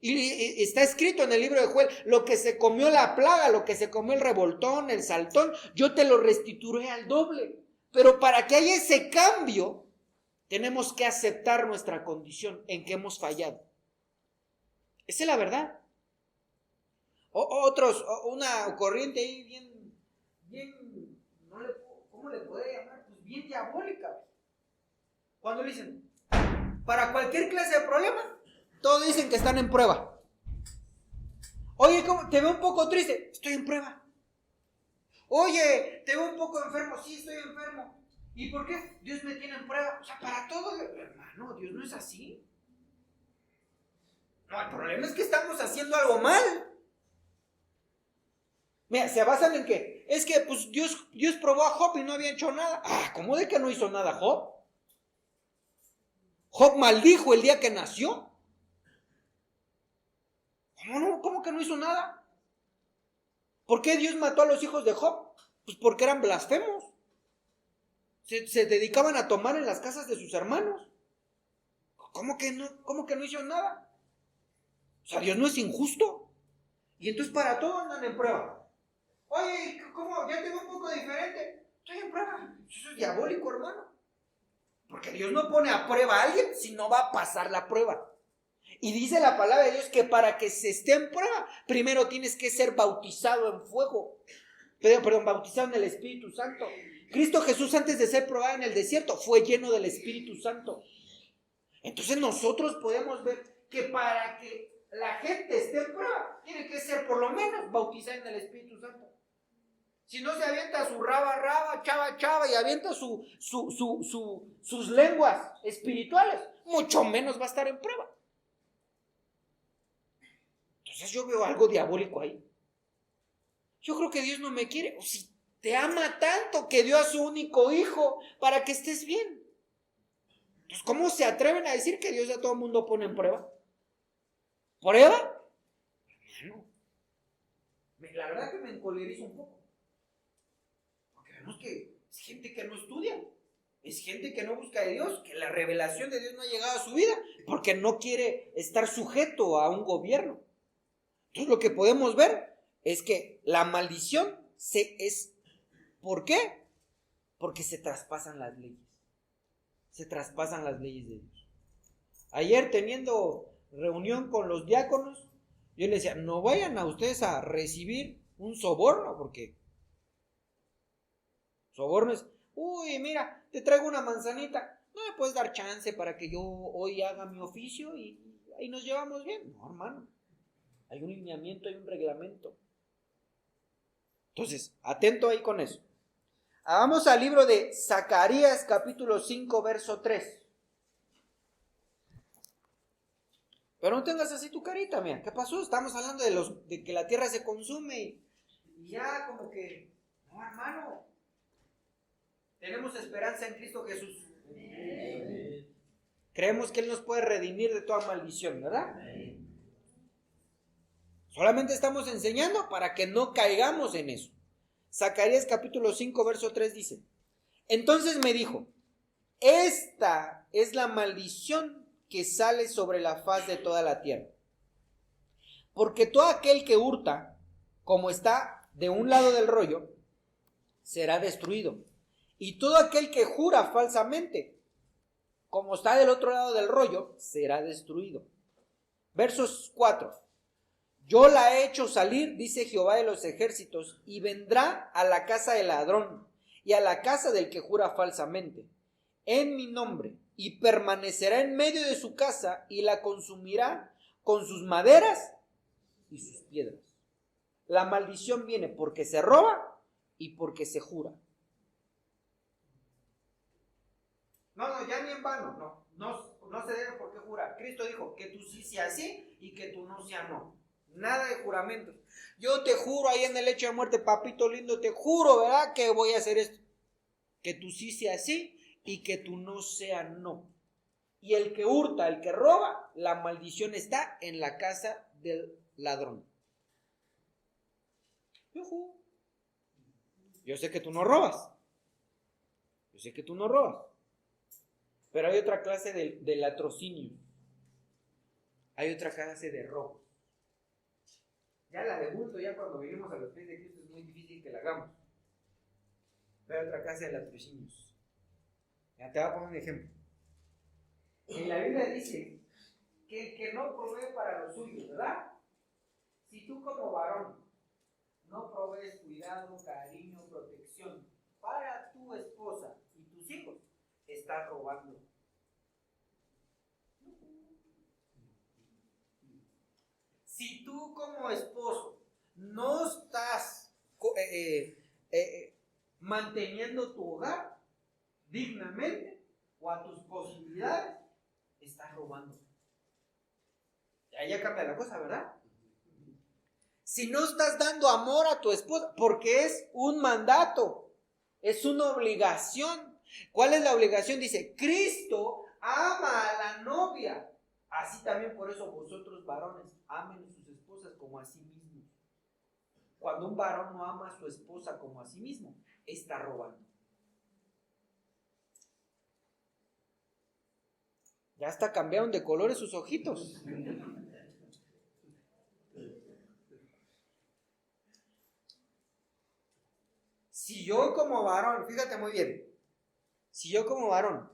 Y está escrito en el libro de Joel, lo que se comió la plaga, lo que se comió el revoltón, el saltón, yo te lo restituiré al doble. Pero para que haya ese cambio, tenemos que aceptar nuestra condición en que hemos fallado. Esa es la verdad. Una corriente ahí bien, ¿cómo le puede llamar? Pues bien diabólica. Cuando le dicen, para cualquier clase de problema, todos dicen que están en prueba. Oye, te veo un poco triste. Estoy en prueba. Oye, te veo un poco enfermo. Sí, estoy enfermo. ¿Y por qué? Dios me tiene en prueba. O sea, para todo, hermano, Dios no es así. No, el problema es que estamos haciendo algo mal. Mira, ¿se basan en qué? Es que pues Dios probó a Job y no había hecho nada. ¿Cómo de que no hizo nada Job? Job maldijo el día que nació. ¿Cómo que no hizo nada? ¿Por qué Dios mató a los hijos de Job? Pues porque eran blasfemos. Se dedicaban a tomar en las casas de sus hermanos. ¿Cómo que no hizo nada? O sea, Dios no es injusto. Y entonces para todo andan en prueba. Oye, ¿cómo? ¿Ya te veo un poco diferente? Estoy en prueba. Eso es diabólico, hermano. Porque Dios no pone a prueba a alguien si no va a pasar la prueba. Y dice la palabra de Dios que para que se esté en prueba, primero tienes que ser bautizado en fuego. Bautizado en el Espíritu Santo. Cristo Jesús, antes de ser probado en el desierto, fue lleno del Espíritu Santo. Entonces nosotros podemos ver que para que la gente esté en prueba, tiene que ser por lo menos bautizada en el Espíritu Santo. Si no se avienta su raba, chava y avienta sus lenguas espirituales, mucho menos va a estar en prueba. Entonces yo veo algo diabólico ahí. Yo creo que Dios no me quiere. O si te ama tanto que dio a su único hijo para que estés bien. Entonces, ¿cómo se atreven a decir que Dios a todo el mundo pone en prueba? ¿Prueba? Hermano, la verdad que me encolerizo un poco. Porque vemos que es gente que no estudia. Es gente que no busca de Dios, que la revelación de Dios no ha llegado a su vida, porque no quiere estar sujeto a un gobierno. Entonces lo que podemos ver es que la maldición ¿por qué? Porque se traspasan las leyes. Se traspasan las leyes de Dios. Ayer teniendo reunión con los diáconos, yo les decía, no vayan a ustedes a recibir un soborno, porque soborno es, uy, mira, te traigo una manzanita, no me puedes dar chance para que yo hoy haga mi oficio y ahí nos llevamos bien. No, hermano, hay un lineamiento, hay un reglamento. Entonces, atento ahí con eso. Vamos al libro de Zacarías, capítulo 5, verso 3. Pero no tengas así tu carita, mira, ¿qué pasó? Estamos hablando de que la tierra se consume y ya como que, no, hermano, tenemos esperanza en Cristo Jesús. Creemos que Él nos puede redimir de toda maldición, ¿verdad? Solamente estamos enseñando para que no caigamos en eso. Zacarías capítulo 5, verso 3 dice, entonces me dijo, esta es la maldición que sale sobre la faz de toda la tierra. Porque todo aquel que hurta, como está de un lado del rollo, será destruido. Y todo aquel que jura falsamente, como está del otro lado del rollo, será destruido. Versos 4. Yo la he hecho salir, dice Jehová de los ejércitos, y vendrá a la casa del ladrón y a la casa del que jura falsamente, en mi nombre, y permanecerá en medio de su casa y la consumirá con sus maderas y sus piedras. La maldición viene porque se roba y porque se jura. No, ya ni en vano, no se debe por qué jurar. Cristo dijo que tú sí sea sí y que tú no sea no. Nada de juramentos. Yo te juro ahí en el lecho de muerte, papito lindo, te juro, ¿verdad? Que voy a hacer esto. Que tú sí sea sí y que tú no sea no. Y el que hurta, el que roba, la maldición está en la casa del ladrón. Yo sé que tú no robas. Yo sé que tú no robas. Pero hay otra clase de latrocinio. Hay otra clase de robo. Ya la de bulto, ya cuando venimos a los pies de Cristo es muy difícil que la hagamos. Pero hay otra clase de latrocinios. Ya te voy a poner un ejemplo. En la Biblia dice que el que no provee para los suyos, ¿verdad? Si tú como varón no provees cuidado, cariño, protección para tu esposa y tus hijos, estás robando. Si tú como esposo no estás manteniendo tu hogar dignamente o a tus posibilidades, estás robando. Ya cambia la cosa, ¿verdad? Si no estás dando amor a tu esposa, porque es un mandato, es una obligación. ¿Cuál es la obligación? Dice, Cristo ama a la novia. Así también por eso vosotros varones, amen a sus esposas como a sí mismos. Cuando un varón no ama a su esposa como a sí mismo, está robando. Ya hasta cambiaron de colores sus ojitos. Si yo como varón, fíjate muy bien, si yo como varón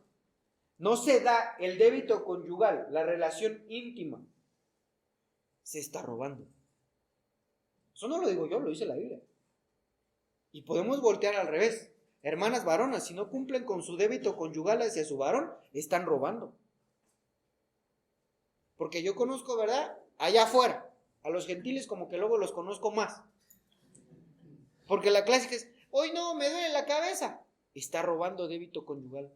no se da el débito conyugal, la relación íntima, se está robando. Eso no lo digo yo, lo dice la Biblia. Y podemos voltear al revés. Hermanas varonas, si no cumplen con su débito conyugal hacia su varón, están robando. Porque yo conozco, ¿verdad? Allá afuera, a los gentiles como que luego los conozco más. Porque la clásica es, hoy no, me duele la cabeza. Está robando débito conyugal.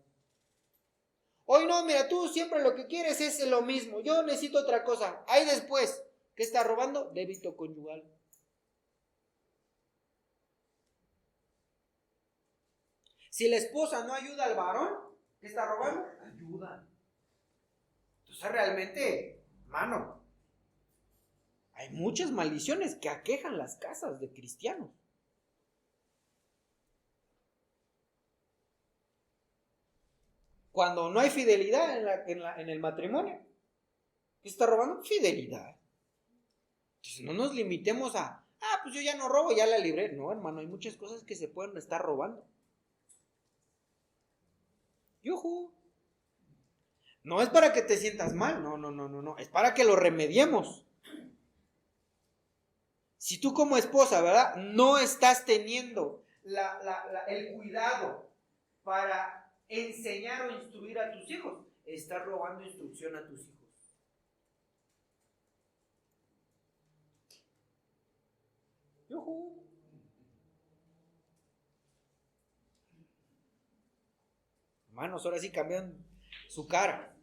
Hoy no, mira, tú siempre lo que quieres es lo mismo. Yo necesito otra cosa. Ahí después, ¿qué está robando? Débito conyugal. Si la esposa no ayuda al varón, ¿qué está robando? Ayuda. Entonces realmente, hermano, hay muchas maldiciones que aquejan las casas de cristianos. Cuando no hay fidelidad en el matrimonio, ¿qué está robando? Fidelidad. Entonces no nos limitemos a, pues yo ya no robo, ya la libré. No, hermano, hay muchas cosas que se pueden estar robando. ¡Yujú! No es para que te sientas mal, no, es para que lo remediemos. Si tú como esposa, ¿verdad? No estás teniendo el cuidado para enseñar o instruir a tus hijos, estás robando instrucción a tus hijos. ¡Yujú! Hermanos, ahora sí cambian su cara.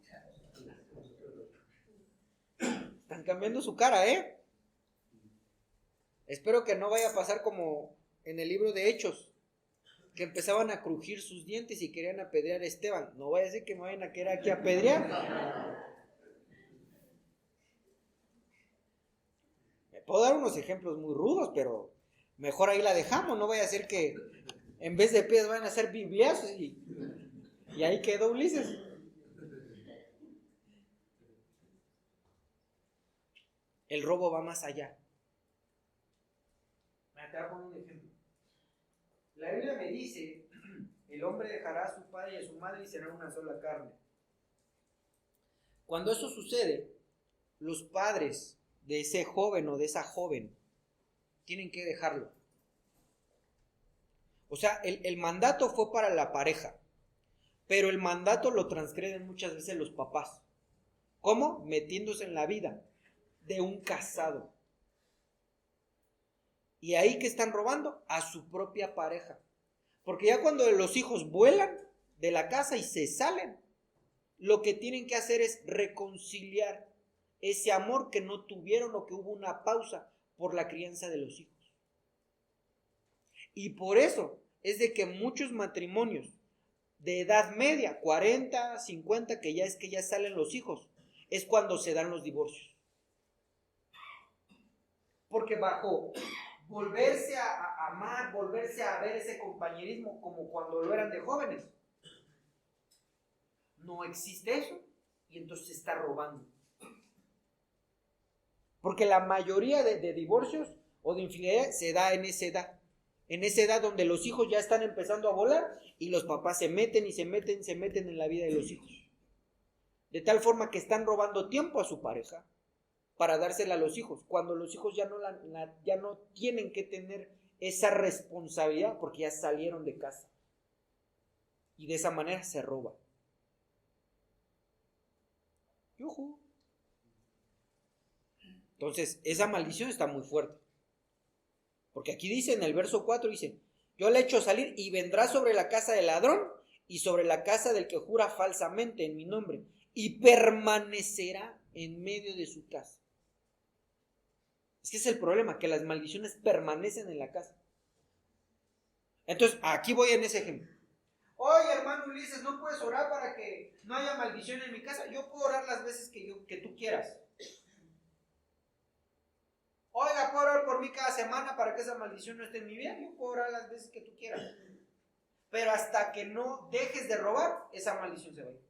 Están cambiando su cara, ¿eh? Espero que no vaya a pasar como en el libro de Hechos, que empezaban a crujir sus dientes y querían apedrear a Esteban. No vaya a ser que me vayan a querer aquí apedrear. Me puedo dar unos ejemplos muy rudos, pero mejor ahí la dejamos. No vaya a ser que en vez de pies vayan a hacer bibliazos y ahí quedó Ulises. El robo va más allá. Te voy a poner un ejemplo. La Biblia me dice, el hombre dejará a su padre y a su madre y será una sola carne. Cuando eso sucede, los padres de ese joven o de esa joven tienen que dejarlo. O sea, el mandato fue para la pareja, pero el mandato lo transgreden muchas veces los papás. ¿Cómo? Metiéndose en la vida de un casado. ¿Y ahí qué están robando? A su propia pareja. Porque ya cuando los hijos vuelan de la casa y se salen, lo que tienen que hacer es reconciliar ese amor que no tuvieron o que hubo una pausa por la crianza de los hijos. Y por eso es de que muchos matrimonios de edad media, 40, 50, que ya salen los hijos, es cuando se dan los divorcios. Porque bajo volverse a amar, volverse a ver ese compañerismo como cuando lo eran de jóvenes, no existe eso y entonces se está robando. Porque la mayoría de divorcios o de infidelidad se da en esa edad donde los hijos ya están empezando a volar y los papás se meten en la vida de los hijos. De tal forma que están robando tiempo a su pareja para dársela a los hijos, cuando los hijos ya no tienen que tener esa responsabilidad porque ya salieron de casa. Y de esa manera se roba. ¡Yujú! Entonces, esa maldición está muy fuerte. Porque aquí dice en el verso 4, dice, yo le echo salir y vendrá sobre la casa del ladrón y sobre la casa del que jura falsamente en mi nombre y permanecerá en medio de su casa. Es que es el problema, que las maldiciones permanecen en la casa. Entonces, aquí voy en ese ejemplo. Oye, hermano Ulises, ¿no puedes orar para que no haya maldición en mi casa? Yo puedo orar las veces que tú quieras. Oiga, ¿puedo orar por mí cada semana para que esa maldición no esté en mi vida? Yo puedo orar las veces que tú quieras. Pero hasta que no dejes de robar, esa maldición se va a ir.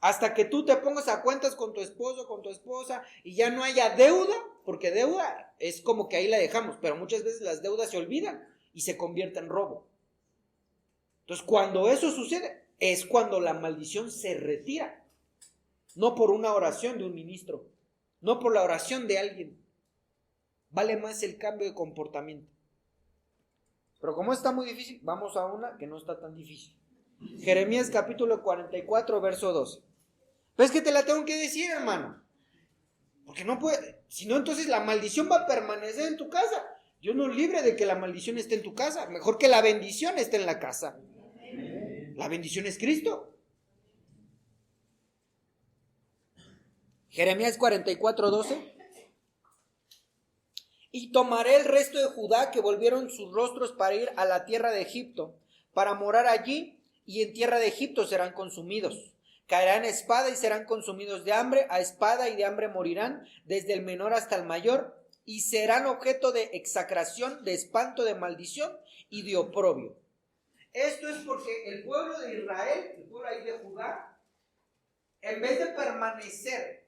Hasta que tú te pongas a cuentas con tu esposo, con tu esposa, y ya no haya deuda, porque deuda es como que ahí la dejamos, pero muchas veces las deudas se olvidan y se convierten en robo. Entonces, cuando eso sucede, es cuando la maldición se retira. No por una oración de un ministro, no por la oración de alguien. Vale más el cambio de comportamiento. Pero como está muy difícil, vamos a una que no está tan difícil. Jeremías capítulo 44, verso 12. Pues que te la tengo que decir, hermano. Porque no puede, si no, entonces la maldición va a permanecer en tu casa. Dios nos libre de que la maldición esté en tu casa. Mejor que la bendición esté en la casa. La bendición es Cristo. Jeremías 44, 12. Y tomaré el resto de Judá que volvieron sus rostros para ir a la tierra de Egipto, para morar allí, y en tierra de Egipto serán consumidos. Caerán espada y serán consumidos de hambre, a espada y de hambre morirán, desde el menor hasta el mayor, y serán objeto de execración, de espanto, de maldición y de oprobio. Esto es porque el pueblo de Israel, el pueblo ahí de Judá, en vez de permanecer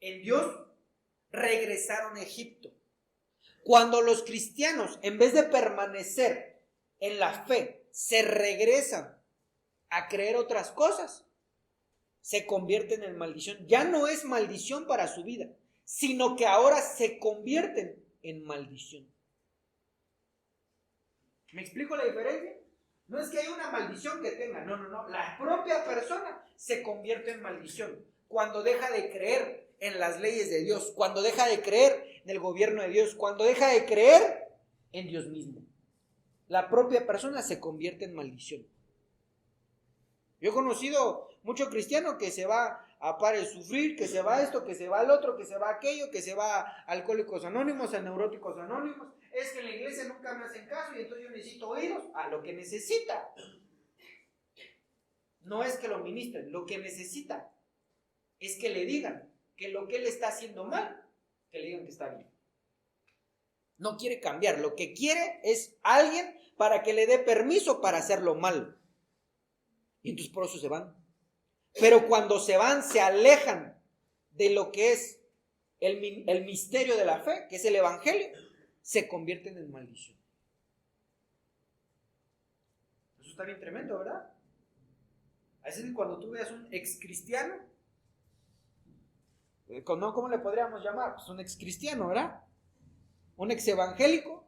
en Dios, regresaron a Egipto. Cuando los cristianos, en vez de permanecer en la fe, se regresan a creer otras cosas, se convierten en maldición. Ya no es maldición para su vida, sino que ahora se convierten en maldición. ¿Me explico la diferencia? No es que haya una maldición que tenga, no. La propia persona se convierte en maldición cuando deja de creer en las leyes de Dios, cuando deja de creer en el gobierno de Dios, cuando deja de creer en Dios mismo. La propia persona se convierte en maldición. Yo he conocido mucho cristiano que se va a Para el Sufrir, que se va a esto, que se va al otro, que se va a aquello, que se va a Alcohólicos Anónimos, a Neuróticos Anónimos. Es que en la iglesia nunca me hacen caso y entonces yo necesito oídos. A lo que necesita. No es que lo ministren, lo que necesita es que le digan que lo que él está haciendo mal, que le digan que está bien. No quiere cambiar, lo que quiere es alguien para que le dé permiso para hacerlo mal. Y entonces por eso se van. Pero cuando se van, se alejan de lo que es el misterio de la fe, que es el evangelio, se convierten en maldición. Eso está bien tremendo, ¿verdad? A veces cuando tú veas un ex cristiano, ¿cómo le podríamos llamar? Pues un ex cristiano, ¿verdad? Un ex evangélico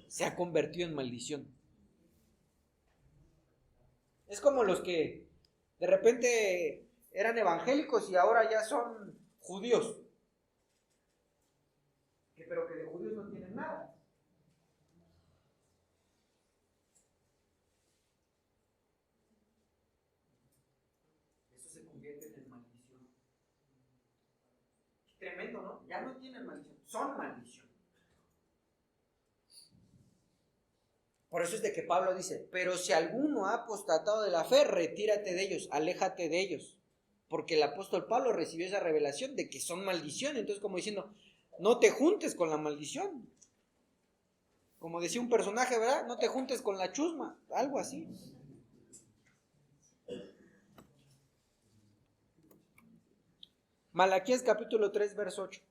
se ha convertido en maldición. Es como los que de repente eran evangélicos y ahora ya son judíos. pero que de judíos no tienen nada. Eso se convierte en maldición. Tremendo, ¿no? Ya no tienen maldición, son maldición. Por eso es de que Pablo dice, pero si alguno ha apostatado de la fe, retírate de ellos, aléjate de ellos. Porque el apóstol Pablo recibió esa revelación de que son maldición. Entonces, como diciendo, no te juntes con la maldición. Como decía un personaje, ¿verdad? No te juntes con la chusma, algo así. Malaquías capítulo 3, verso 8.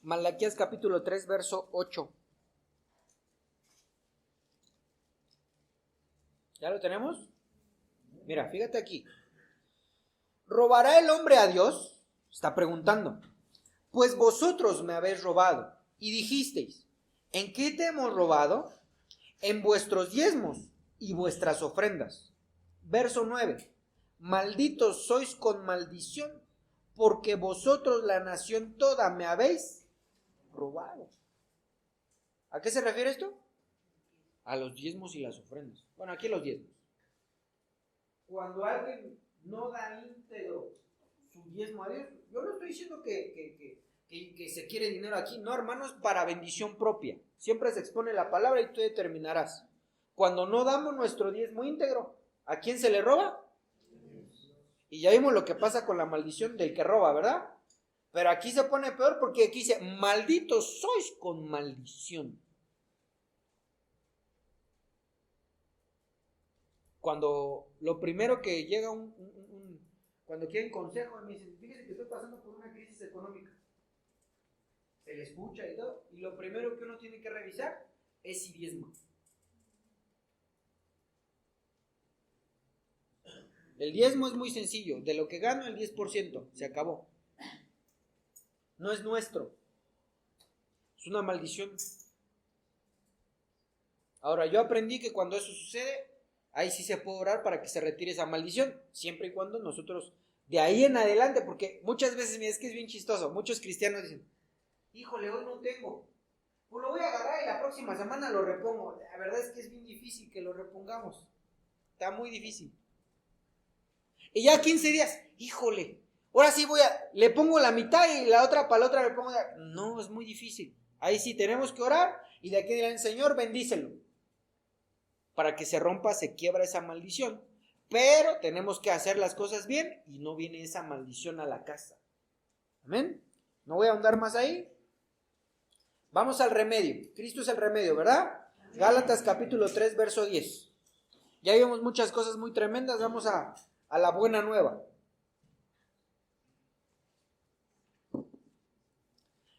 Malaquías capítulo 3, verso 8. ¿Ya lo tenemos? Mira, fíjate aquí. ¿Robará el hombre a Dios? Está preguntando. Pues vosotros me habéis robado. Y dijisteis, ¿en qué te hemos robado? En vuestros diezmos y vuestras ofrendas. Verso 9. Malditos sois con maldición, porque vosotros la nación toda me habéis robado. ¿A qué se refiere esto? A los diezmos y las ofrendas. Bueno, aquí los diezmos. Cuando alguien no da íntegro su diezmo a Dios, yo no estoy diciendo que se quiere dinero aquí, no, hermanos, para bendición propia. Siempre se expone la palabra y tú determinarás. Cuando no damos nuestro diezmo íntegro, ¿a quién se le roba? Y ya vimos lo que pasa con la maldición del que roba, ¿verdad? Pero aquí se pone peor porque aquí dice, malditos sois con maldición. Cuando lo primero que llega cuando quieren consejo, me dicen, fíjese que estoy pasando por una crisis económica. Se le escucha y todo, y lo primero que uno tiene que revisar es si diezma. El diezmo es muy sencillo, de lo que gano el 10%, se acabó. No es nuestro, es una maldición. Ahora, yo aprendí que cuando eso sucede, ahí sí se puede orar para que se retire esa maldición, siempre y cuando nosotros, de ahí en adelante, porque muchas veces, mira, es que es bien chistoso, muchos cristianos dicen, híjole, hoy no tengo, pues lo voy a agarrar y la próxima semana lo repongo. La verdad es que es bien difícil que lo repongamos, está muy difícil. Y ya 15 días, híjole, ahora sí le pongo la mitad y la otra para la otra le pongo, no, es muy difícil. Ahí sí tenemos que orar y de aquí dirán, Señor, bendícelo. Para que se rompa, se quiebra esa maldición. Pero tenemos que hacer las cosas bien y no viene esa maldición a la casa. Amén. No voy a ahondar más ahí. Vamos al remedio. Cristo es el remedio, ¿verdad? Gálatas capítulo 3, verso 10. Ya vimos muchas cosas muy tremendas. Vamos a la buena nueva.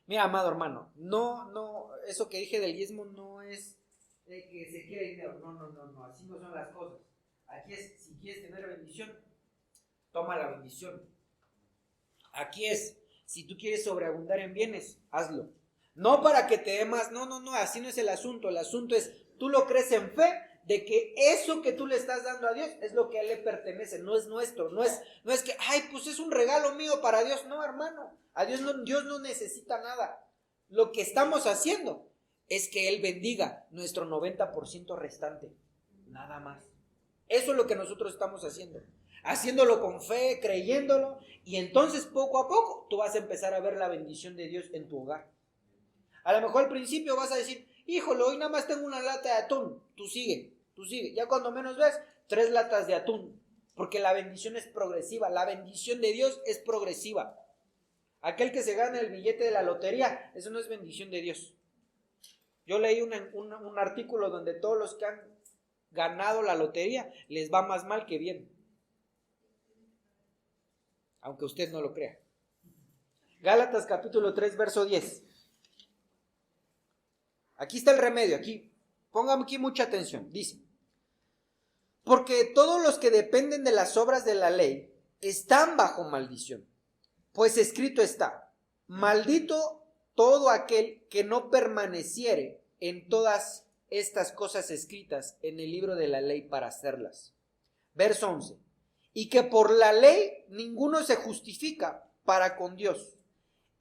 Mira, amado hermano, no, eso que dije del diezmo no es de que se quiere dinero. No, así no son las cosas. Aquí es, si quieres tener bendición, toma la bendición. Aquí es, si tú quieres sobreabundar en bienes, hazlo. No para que te dé más, no, así no es el asunto. El asunto es, tú lo crees en fe de que eso que tú le estás dando a Dios es lo que a Él le pertenece, no es nuestro. No es que, ay, pues es un regalo mío para Dios. No, hermano, a Dios no necesita nada. Lo que estamos haciendo es que Él bendiga nuestro 90% restante, nada más. Eso es lo que nosotros estamos haciéndolo con fe, creyéndolo, y entonces poco a poco tú vas a empezar a ver la bendición de Dios en tu hogar. A lo mejor al principio vas a decir, híjole, hoy nada más tengo una lata de atún. Tú sigue, ya cuando menos ves, 3 latas de atún, porque la bendición es progresiva, la bendición de Dios es progresiva. Aquel que se gana el billete de la lotería, eso no es bendición de Dios. Yo leí un artículo donde todos los que han ganado la lotería les va más mal que bien, aunque usted no lo crea. Gálatas capítulo 3 verso 10. Aquí está el remedio, aquí pongan aquí mucha atención. Dice, porque todos los que dependen de las obras de la ley están bajo maldición, pues escrito está, maldito todo aquel que no permaneciere en todas estas cosas escritas en el libro de la ley para hacerlas. Verso 11. y que por la ley ninguno se justifica para con Dios.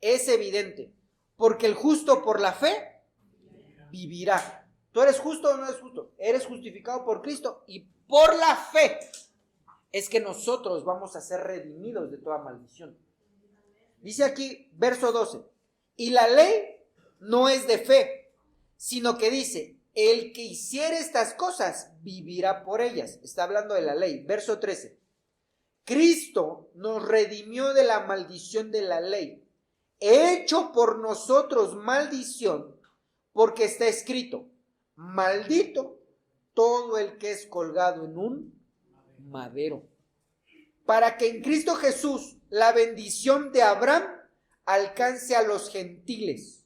Es evidente, porque el justo por la fe vivirá. ¿Tú eres justo o no eres justo? Eres justificado por Cristo y por la fe es que nosotros vamos a ser redimidos de toda maldición. Dice aquí, verso 12, y la ley no es de fe, sino que dice, el que hiciere estas cosas vivirá por ellas. Está hablando de la ley. Verso 13, Cristo nos redimió de la maldición de la ley, hecho por nosotros maldición, porque está escrito, maldito todo el que es colgado en un madero, para que en Cristo Jesús la bendición de Abraham alcance a los gentiles,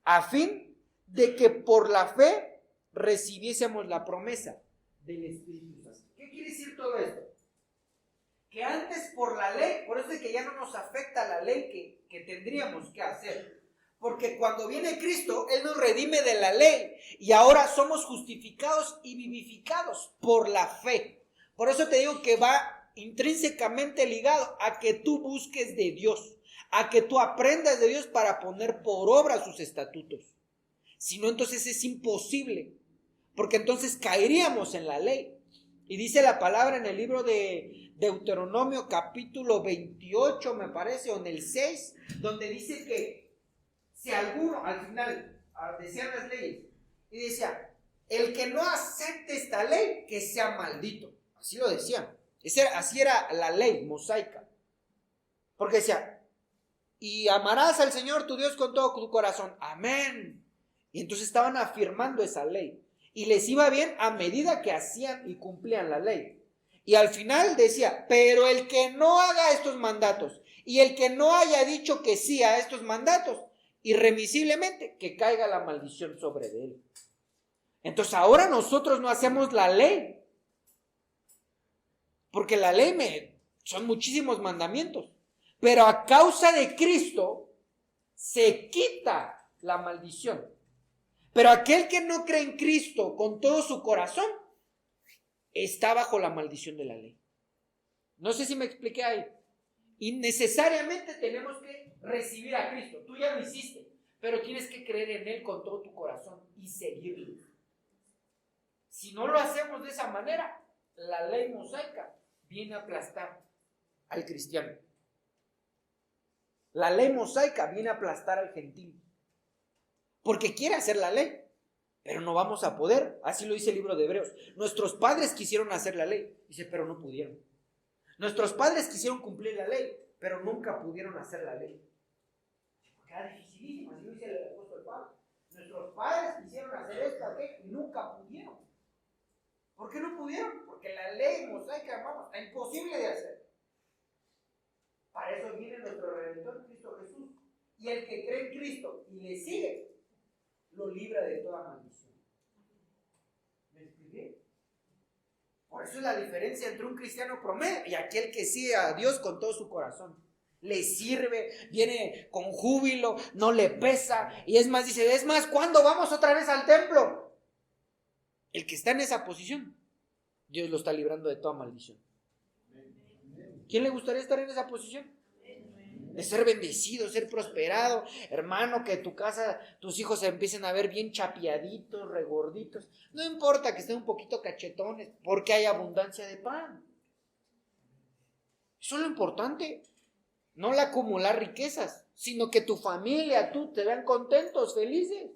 a fin de que por la fe recibiésemos la promesa del Espíritu Santo. ¿Qué quiere decir todo esto? Que antes por la ley, por eso es que ya no nos afecta la ley que tendríamos que hacer. Porque cuando viene Cristo, Él nos redime de la ley y ahora somos justificados y vivificados por la fe. Por eso te digo que va intrínsecamente ligado a que tú busques de Dios, a que tú aprendas de Dios para poner por obra sus estatutos. Si no, entonces es imposible, porque entonces caeríamos en la ley. Y dice la palabra en el libro de Deuteronomio capítulo 28, me parece, o en el 6, donde dice que si alguno, al final, decían las leyes, y decía, el que no acepte esta ley, que sea maldito. Así lo decían. Así era la ley mosaica. Porque decía, y amarás al Señor tu Dios con todo tu corazón. Amén. Y entonces estaban afirmando esa ley. Y les iba bien a medida que hacían y cumplían la ley. Y al final decía, pero el que no haga estos mandatos, y el que no haya dicho que sí a estos mandatos, irremisiblemente que caiga la maldición sobre él. Entonces ahora nosotros no hacemos la ley, porque la ley son muchísimos mandamientos, pero a causa de Cristo se quita la maldición. Pero aquel que no cree en Cristo con todo su corazón está bajo la maldición de la ley. No sé si me expliqué ahí. Y necesariamente tenemos que recibir a Cristo. Tú ya lo hiciste, pero tienes que creer en Él con todo tu corazón y seguirlo. Si no lo hacemos de esa manera, la ley mosaica viene a aplastar al cristiano. La ley mosaica viene a aplastar al gentil. Porque quiere hacer la ley, pero no vamos a poder. Así lo dice el libro de Hebreos. Nuestros padres quisieron hacer la ley, dice, pero no pudieron. Nuestros padres quisieron cumplir la ley, pero nunca pudieron hacer la ley. Porque era dificilísimo, así lo dice el apóstol Pablo. Nuestros padres quisieron hacer esto, aquello, y nunca pudieron. ¿Por qué no pudieron? Porque la ley mosaica, hermanos, es imposible de hacer. Para eso viene nuestro Redentor, Cristo Jesús. Y el que cree en Cristo y le sigue, lo libra de toda maldición. ¿Me expliqué? Por eso es la diferencia entre un cristiano promedio y aquel que sigue a Dios con todo su corazón. Le sirve, viene con júbilo, no le pesa. Y es más, dice, es más, ¿cuándo vamos otra vez al templo? El que está en esa posición, Dios lo está librando de toda maldición. ¿Quién le gustaría estar en esa posición? De ser bendecido, ser prosperado, hermano, que tu casa, tus hijos se empiecen a ver bien chapeaditos, regorditos. No importa que estén un poquito cachetones, porque hay abundancia de pan. Eso es lo importante. No el acumular riquezas, sino que tu familia, tú, te vean contentos, felices.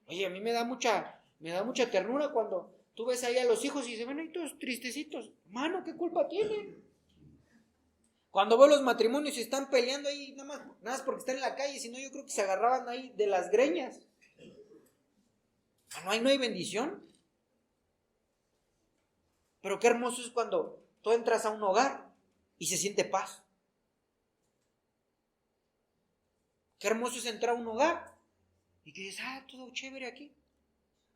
Oye, a mí me da mucha ternura cuando tú ves ahí a los hijos y se ven ahí todos tristecitos. Mano, ¿qué culpa tienen? Cuando veo los matrimonios y están peleando ahí, nada más porque están en la calle, si no yo creo que se agarraban ahí de las greñas. Ahí no hay bendición. Pero qué hermoso es cuando tú entras a un hogar y se siente paz. Qué hermoso es entrar a un hogar y que dices, todo chévere aquí.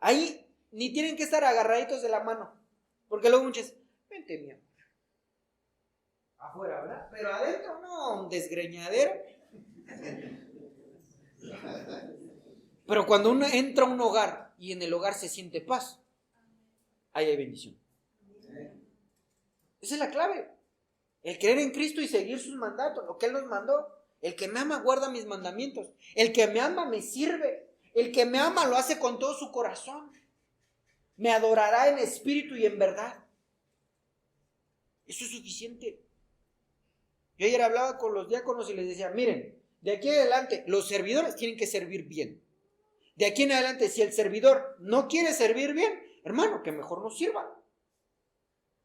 Ahí ni tienen que estar agarraditos de la mano, porque luego muchas, vente mi amor. Afuera, ¿verdad? Pero adentro no, un desgreñadero. Pero cuando uno entra a un hogar y en el hogar se siente paz, ahí hay bendición. Esa es la clave. El creer en Cristo y seguir sus mandatos, lo que Él nos mandó. El que me ama guarda mis mandamientos. El que me ama me sirve. El que me ama lo hace con todo su corazón. Me adorará en espíritu y en verdad. Eso es suficiente. Yo ayer hablaba con los diáconos y les decía, miren, de aquí en adelante los servidores tienen que servir bien. De aquí en adelante, si el servidor no quiere servir bien, hermano, que mejor no sirva.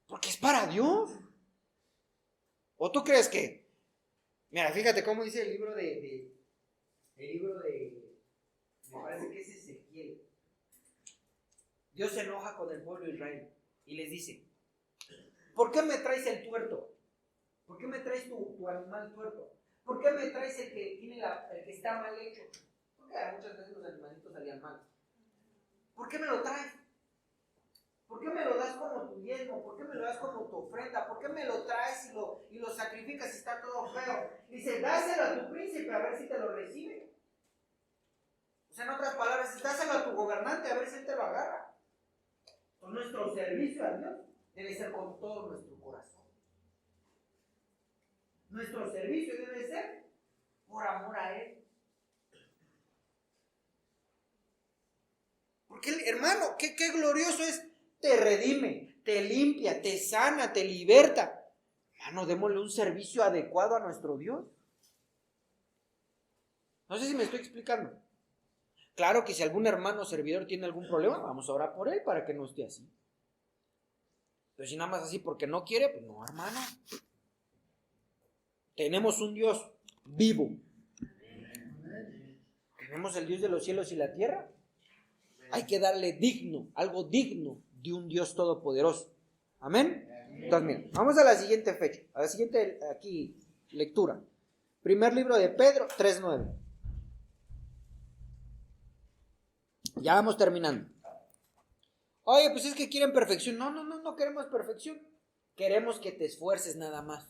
Porque es para Dios. ¿O tú crees que? Mira, fíjate cómo dice el libro de me parece que es Ezequiel. Dios se enoja con el pueblo de Israel y les dice, ¿por qué me traes el tuerto? ¿Por qué me traes tu animal tuerto? ¿Por qué me traes el que está mal hecho? Porque muchas veces los animalitos salían mal. ¿Por qué me lo traes? ¿Por qué me lo das como tu diezmo? ¿Por qué me lo das como tu ofrenda? ¿Por qué me lo traes y lo sacrificas y está todo feo? Dice, dáselo a tu príncipe a ver si te lo recibe. O sea, en otras palabras, dáselo a tu gobernante a ver si él te lo agarra. Pues nuestro servicio a Dios debe ser con todo nuestro corazón. Nuestro servicio debe ser por amor a Él. Porque, hermano, qué glorioso es. Te redime, te limpia, te sana, te liberta. Hermano, démosle un servicio adecuado a nuestro Dios. No sé si me estoy explicando. Claro que si algún hermano servidor tiene algún problema, vamos a orar por él para que no esté así. Pero si nada más así porque no quiere, pues no, hermano. Tenemos un Dios vivo. Tenemos el Dios de los cielos y la tierra. Hay que darle algo digno de un Dios todopoderoso. Amén. Entonces, miren, vamos a la siguiente fecha, a la siguiente aquí lectura. Primer libro de Pedro, 3:9. Ya vamos terminando. Oye, pues es que quieren perfección. No queremos perfección. Queremos que te esfuerces nada más.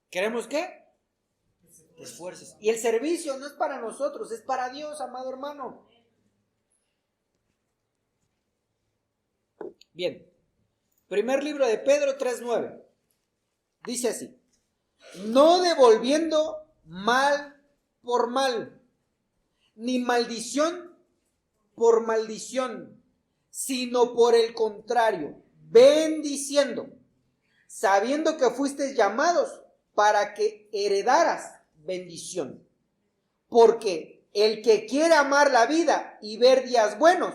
¿Queremos qué? Te esfuerces. Y el servicio no es para nosotros, es para Dios, amado hermano. Bien. Primer libro de Pedro 3:9. Dice así: no devolviendo mal por mal, ni maldición por maldición, sino por el contrario, bendiciendo, sabiendo que fuisteis llamados para que heredaras bendición. Porque el que quiere amar la vida y ver días buenos,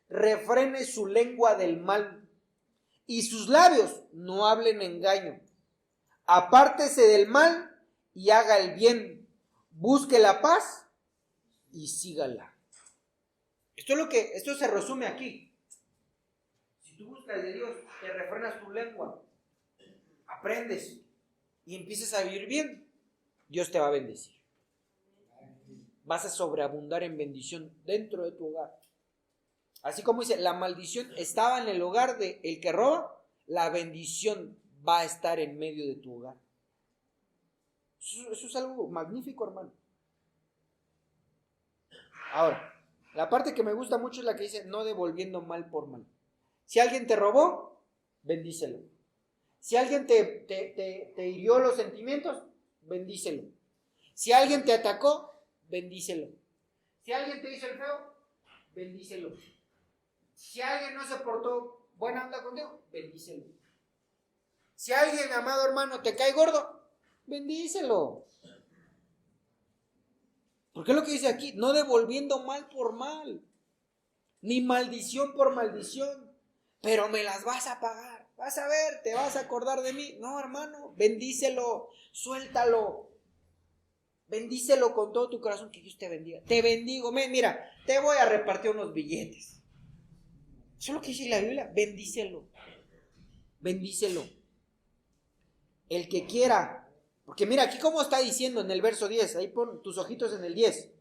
refrene su lengua del mal, y sus labios no hablen engaño. Apártese del mal y haga el bien, busque la paz y sígala. Esto se resume aquí. Si tú buscas de Dios, te refrenas tu lengua, aprendes y empiezas a vivir bien, Dios te va a bendecir. Vas a sobreabundar en bendición dentro de tu hogar. Así como dice, la maldición estaba en el hogar del que roba, la bendición va a estar en medio de tu hogar. Eso es algo magnífico, hermano. Ahora, la parte que me gusta mucho es la que dice, no devolviendo mal por mal. Si alguien te robó, bendícelo. Si alguien te hirió los sentimientos, bendícelo. Si alguien te atacó, bendícelo. Si alguien te hizo el feo, bendícelo. Si alguien no se portó buena onda contigo, bendícelo. Si alguien, amado hermano, te cae gordo, bendícelo. Porque es lo que dice aquí, no devolviendo mal por mal, ni maldición por maldición, pero me las vas a pagar. Vas a ver, te vas a acordar de mí. No, hermano, bendícelo, suéltalo. Bendícelo con todo tu corazón, que Dios te bendiga. Te bendigo, mira, te voy a repartir unos billetes. Eso es lo que dice la Biblia, bendícelo. Bendícelo. El que quiera, porque mira aquí cómo está diciendo en el verso 10, ahí pon tus ojitos en el 10.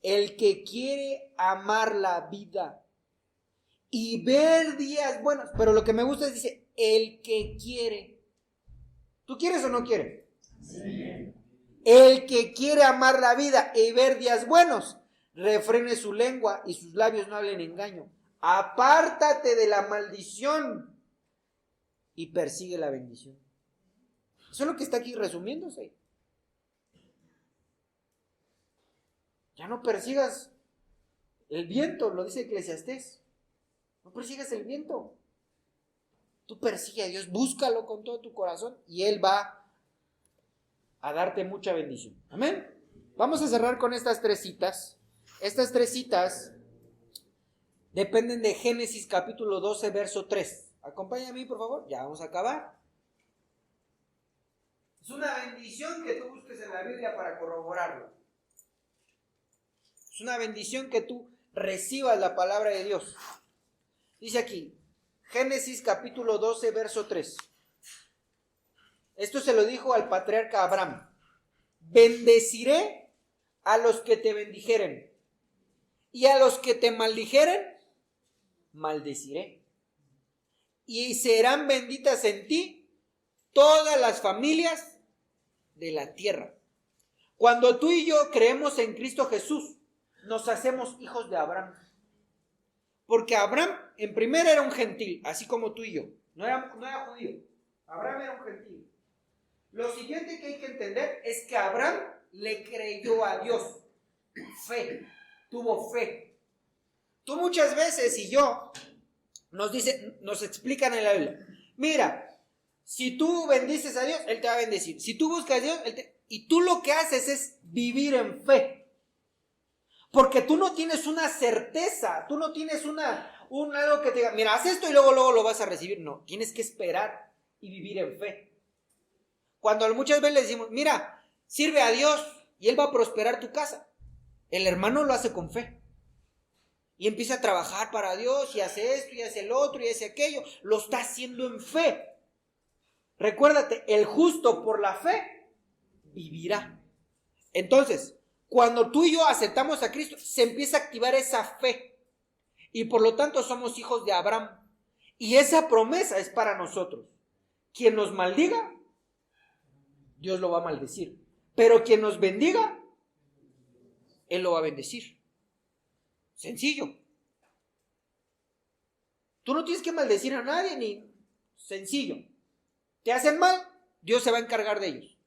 El que quiere amar la vida y ver días buenos, pero lo que me gusta es, dice, el que quiere. ¿Tú quieres o no quieres? Sí. El que quiere amar la vida y ver días buenos, refrene su lengua y sus labios no hablen engaño. Apártate de la maldición y persigue la bendición. Eso es lo que está aquí resumiéndose. Ya no persigas el viento, lo dice Eclesiastés. No persigas el viento. Tú persigue a Dios, búscalo con todo tu corazón y Él va a darte mucha bendición. Amén. Vamos a cerrar con estas 3 citas. Estas 3 citas dependen de Génesis capítulo 12, verso 3. Acompáñame a mí, por favor. Ya vamos a acabar. Es una bendición que tú busques en la Biblia para corroborarlo. Es una bendición que tú recibas la palabra de Dios. Dice aquí, Génesis capítulo 12, verso 3. Esto se lo dijo al patriarca Abraham. Bendeciré a los que te bendijeren, y a los que te maldijeren, maldeciré. Y serán benditas en ti todas las familias de la tierra. Cuando tú y yo creemos en Cristo Jesús, nos hacemos hijos de Abraham. Porque Abraham en primera era un gentil, así como tú y yo. No era judío. Abraham era un gentil. Lo siguiente que hay que entender es que Abraham le creyó a Dios. Fe. Tuvo fe. Tú muchas veces y yo nos explican en la Biblia. Mira, si tú bendices a Dios, Él te va a bendecir. Si tú buscas a Dios, y tú lo que haces es vivir en fe. Porque tú no tienes una certeza, tú no tienes algo que te diga, mira, haz esto y luego lo vas a recibir. No, tienes que esperar y vivir en fe. Cuando muchas veces le decimos, mira, sirve a Dios y Él va a prosperar tu casa. El hermano lo hace con fe. Y empieza a trabajar para Dios y hace esto y hace el otro y hace aquello. Lo está haciendo en fe. Recuérdate, el justo por la fe vivirá. Entonces, cuando tú y yo aceptamos a Cristo, se empieza a activar esa fe. Y por lo tanto somos hijos de Abraham. Y esa promesa es para nosotros. Quien nos maldiga, Dios lo va a maldecir. Pero quien nos bendiga, Él lo va a bendecir. Sencillo. Tú no tienes que maldecir a nadie, ni sencillo. Te hacen mal, Dios se va a encargar de ellos.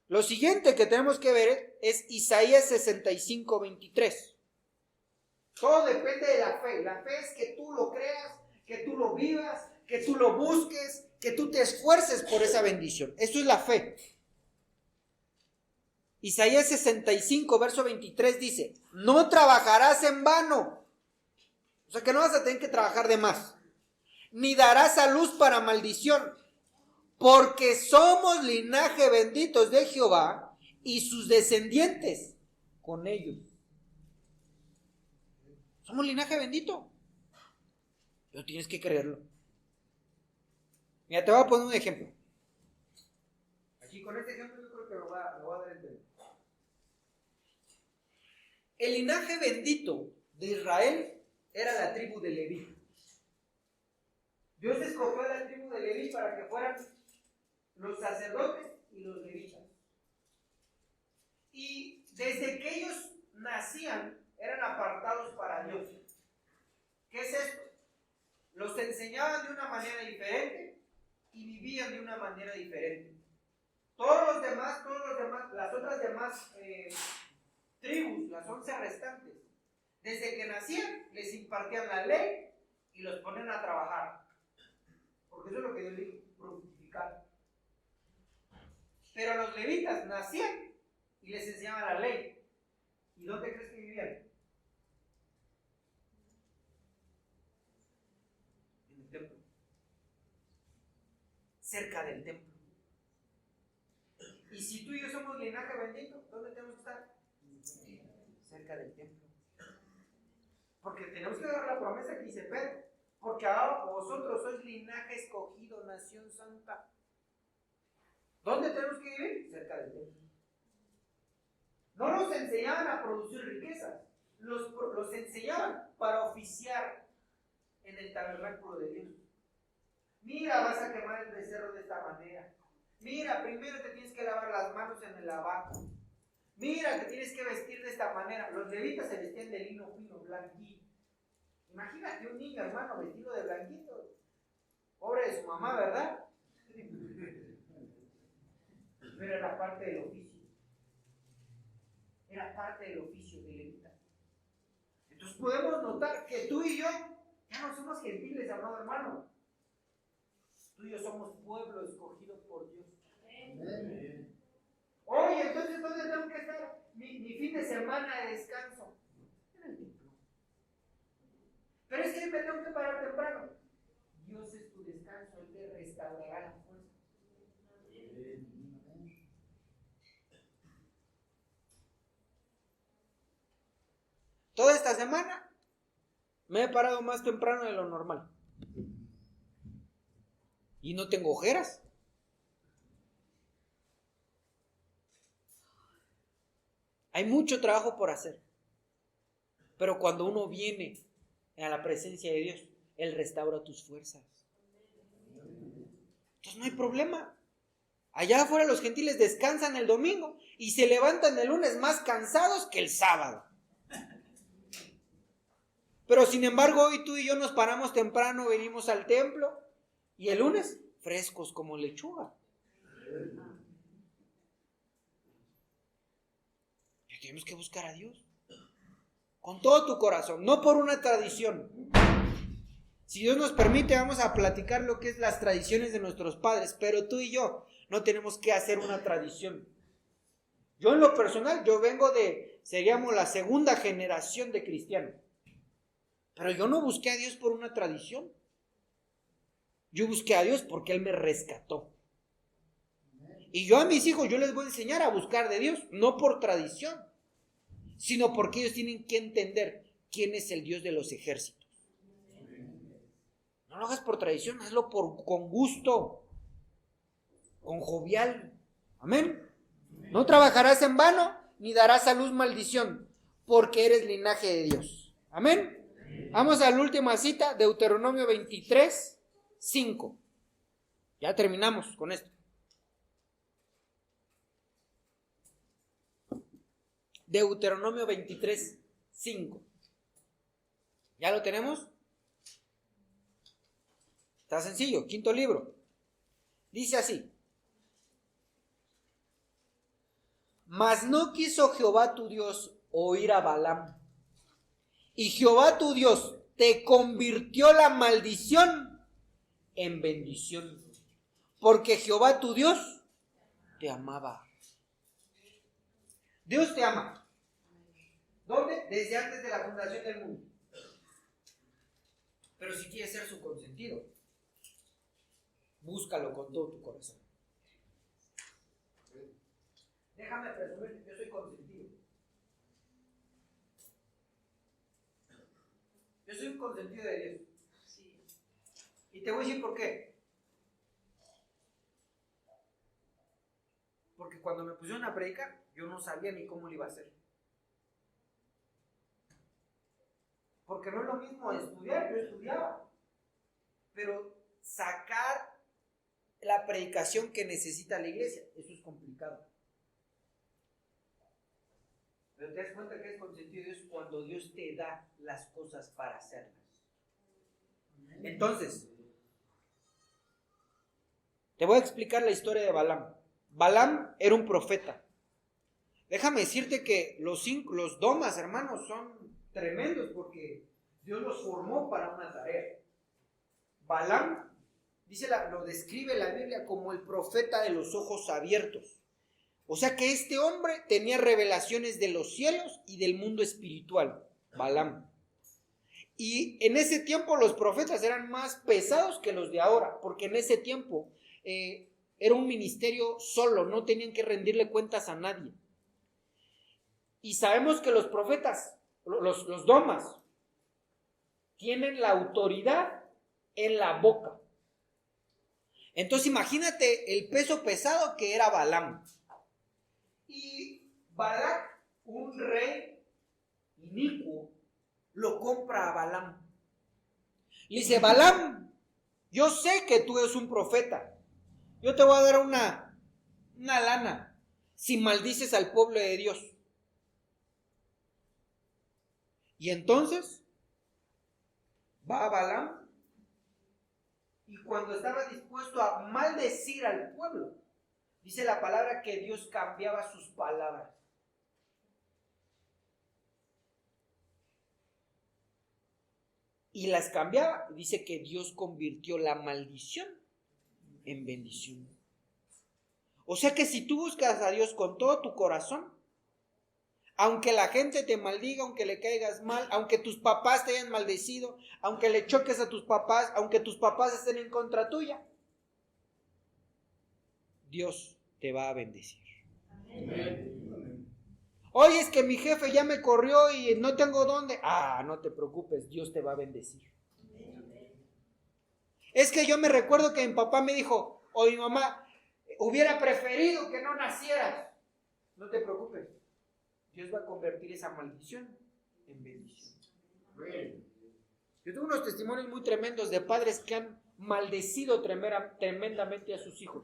Lo siguiente que tenemos que ver es Isaías 65, 23. Todo depende de la fe. La fe es que tú lo creas, que tú lo vivas, que tú lo busques, que tú te esfuerces por esa bendición. Eso es la fe. Isaías 65, verso 23 dice, no trabajarás en vano. O sea que no vas a tener que trabajar de más. Ni darás a luz para maldición. Porque somos linaje benditos de Jehová y sus descendientes con ellos. Somos linaje bendito. Pero tienes que creerlo. Mira, te voy a poner un ejemplo. Aquí con este ejemplo yo creo que lo voy a dar a entender. El linaje bendito de Israel era la tribu de Leví. Dios escogió a la tribu de Leví para que fueran los sacerdotes y los levitas. Y desde que ellos nacían, eran apartados para Dios. ¿Qué es esto? Los enseñaban de una manera diferente y vivían de una manera diferente. Todos los demás, las otras demás tribus, las 11 restantes, desde que nacían, les impartían la ley y los ponían a trabajar. Porque eso es lo que Dios dijo, fructificar. Pero los levitas nacían y les enseñaban la ley. ¿Y dónde crees que vivían? En el templo. Cerca del templo. Y si tú y yo somos linaje bendito, ¿dónde tenemos que estar? Cerca del templo. Porque tenemos que dar la promesa que dice Pedro. Porque ahora vosotros sois linaje escogido, nación santa. ¿Dónde tenemos que vivir? Cerca del templo. No nos enseñaban a producir riquezas, los enseñaban para oficiar en el tabernáculo de Dios. Mira, vas a quemar el becerro de esta manera. Mira, primero te tienes que lavar las manos en el lavabo. Mira, te tienes que vestir de esta manera. Los levitas se vestían de lino fino, blanquito. Imagínate un niño, hermano, vestido de blanquito. Pobre de su mamá, ¿verdad? Pero era parte del oficio. Era parte del oficio de levita. Entonces podemos notar que tú y yo ya no somos gentiles, amado hermano. Tú y yo somos pueblo escogido por Dios. Amén. Oye, entonces ¿dónde tengo que estar mi fin de semana de descanso? En el templo. Pero es que me tengo que parar temprano. Dios es tu descanso, Él te restaurará la fuerza. Toda esta semana me he parado más temprano de lo normal. Y no tengo ojeras. Hay mucho trabajo por hacer. Pero cuando uno viene a la presencia de Dios, Él restaura tus fuerzas. Entonces no hay problema. Allá afuera los gentiles descansan el domingo y se levantan el lunes más cansados que el sábado. Pero sin embargo hoy tú y yo nos paramos temprano, venimos al templo y el lunes frescos como lechuga. Y tenemos que buscar a Dios con todo tu corazón, no por una tradición. Si Dios nos permite, vamos a platicar lo que es las tradiciones de nuestros padres, pero tú y yo no tenemos que hacer una tradición. Yo en lo personal, yo vengo seríamos la segunda generación de cristianos. Pero yo no busqué a Dios por una tradición. Yo busqué a Dios porque Él me rescató. Y yo a mis hijos, yo les voy a enseñar a buscar de Dios, no por tradición, sino porque ellos tienen que entender quién es el Dios de los ejércitos. No lo hagas por tradición, hazlo con gusto, con jovial. Amén. No trabajarás en vano, ni darás a luz maldición, porque eres linaje de Dios. Amén. Vamos a la última cita, Deuteronomio 23, 5. Ya terminamos con esto. Deuteronomio 23, 5. ¿Ya lo tenemos? Está sencillo, quinto libro. Dice así: Mas no quiso Jehová tu Dios oír a Balaam, y Jehová tu Dios te convirtió la maldición en bendición, porque Jehová tu Dios te amaba. Dios te ama. ¿Dónde? Desde antes de la fundación del mundo. Pero si quieres ser su consentido, búscalo con todo tu corazón. Déjame presumir que yo soy consentido. Yo soy un consentido de Dios. Y te voy a decir por qué. Porque cuando me pusieron a predicar, yo no sabía ni cómo lo iba a hacer. Porque no es lo mismo estudiar, yo estudiaba. Pero sacar la predicación que necesita la iglesia, eso es complicado. Pero te das cuenta que es consentido de Dios cuando Dios te da las cosas para hacerlas. Entonces, te voy a explicar la historia de Balaam. Balaam era un profeta. Déjame decirte que los domas, hermanos, son tremendos porque Dios los formó para una tarea. Balaam, lo describe la Biblia como el profeta de los ojos abiertos. O sea que este hombre tenía revelaciones de los cielos y del mundo espiritual, Balaam. Y en ese tiempo los profetas eran más pesados que los de ahora, porque en ese tiempo era un ministerio solo, no tenían que rendirle cuentas a nadie. Y sabemos que los profetas, los domas, tienen la autoridad en la boca. Entonces imagínate el peso pesado que era Balaam. Y Balac, un rey inicuo, lo compra a Balaam. Le dice: Balaam, yo sé que tú eres un profeta. Yo te voy a dar una lana si maldices al pueblo de Dios. Y entonces va a Balaam y cuando estaba dispuesto a maldecir al pueblo, dice la palabra que Dios cambiaba sus palabras. Y las cambiaba. Dice que Dios convirtió la maldición en bendición. O sea que si tú buscas a Dios con todo tu corazón, aunque la gente te maldiga, aunque le caigas mal, aunque tus papás te hayan maldecido, aunque le choques a tus papás, aunque tus papás estén en contra tuya, Dios te va a bendecir. Amén. Oye, es que mi jefe ya me corrió y no tengo dónde. No te preocupes, Dios te va a bendecir. Amén. Es que yo me recuerdo que mi papá me dijo, o mi mamá, hubiera preferido que no nacieras. No te preocupes, Dios va a convertir esa maldición en bendición. Amén. Yo tengo unos testimonios muy tremendos de padres que han maldecido tremendamente a sus hijos.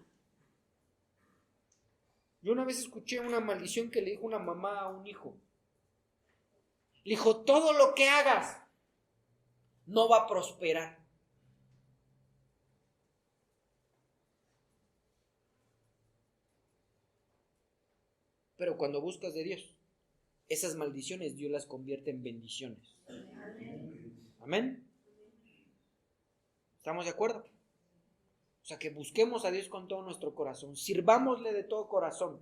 Yo una vez escuché una maldición que le dijo una mamá a un hijo. Le dijo, todo lo que hagas no va a prosperar. Pero cuando buscas de Dios, esas maldiciones Dios las convierte en bendiciones. Amén. ¿Estamos de acuerdo? O sea, que busquemos a Dios con todo nuestro corazón, sirvámosle de todo corazón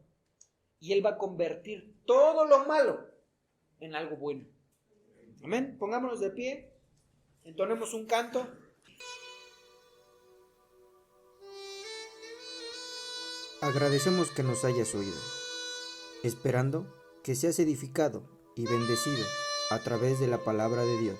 y Él va a convertir todo lo malo en algo bueno. Amén. Pongámonos de pie, entonemos un canto. Agradecemos que nos hayas oído, esperando que seas edificado y bendecido a través de la palabra de Dios.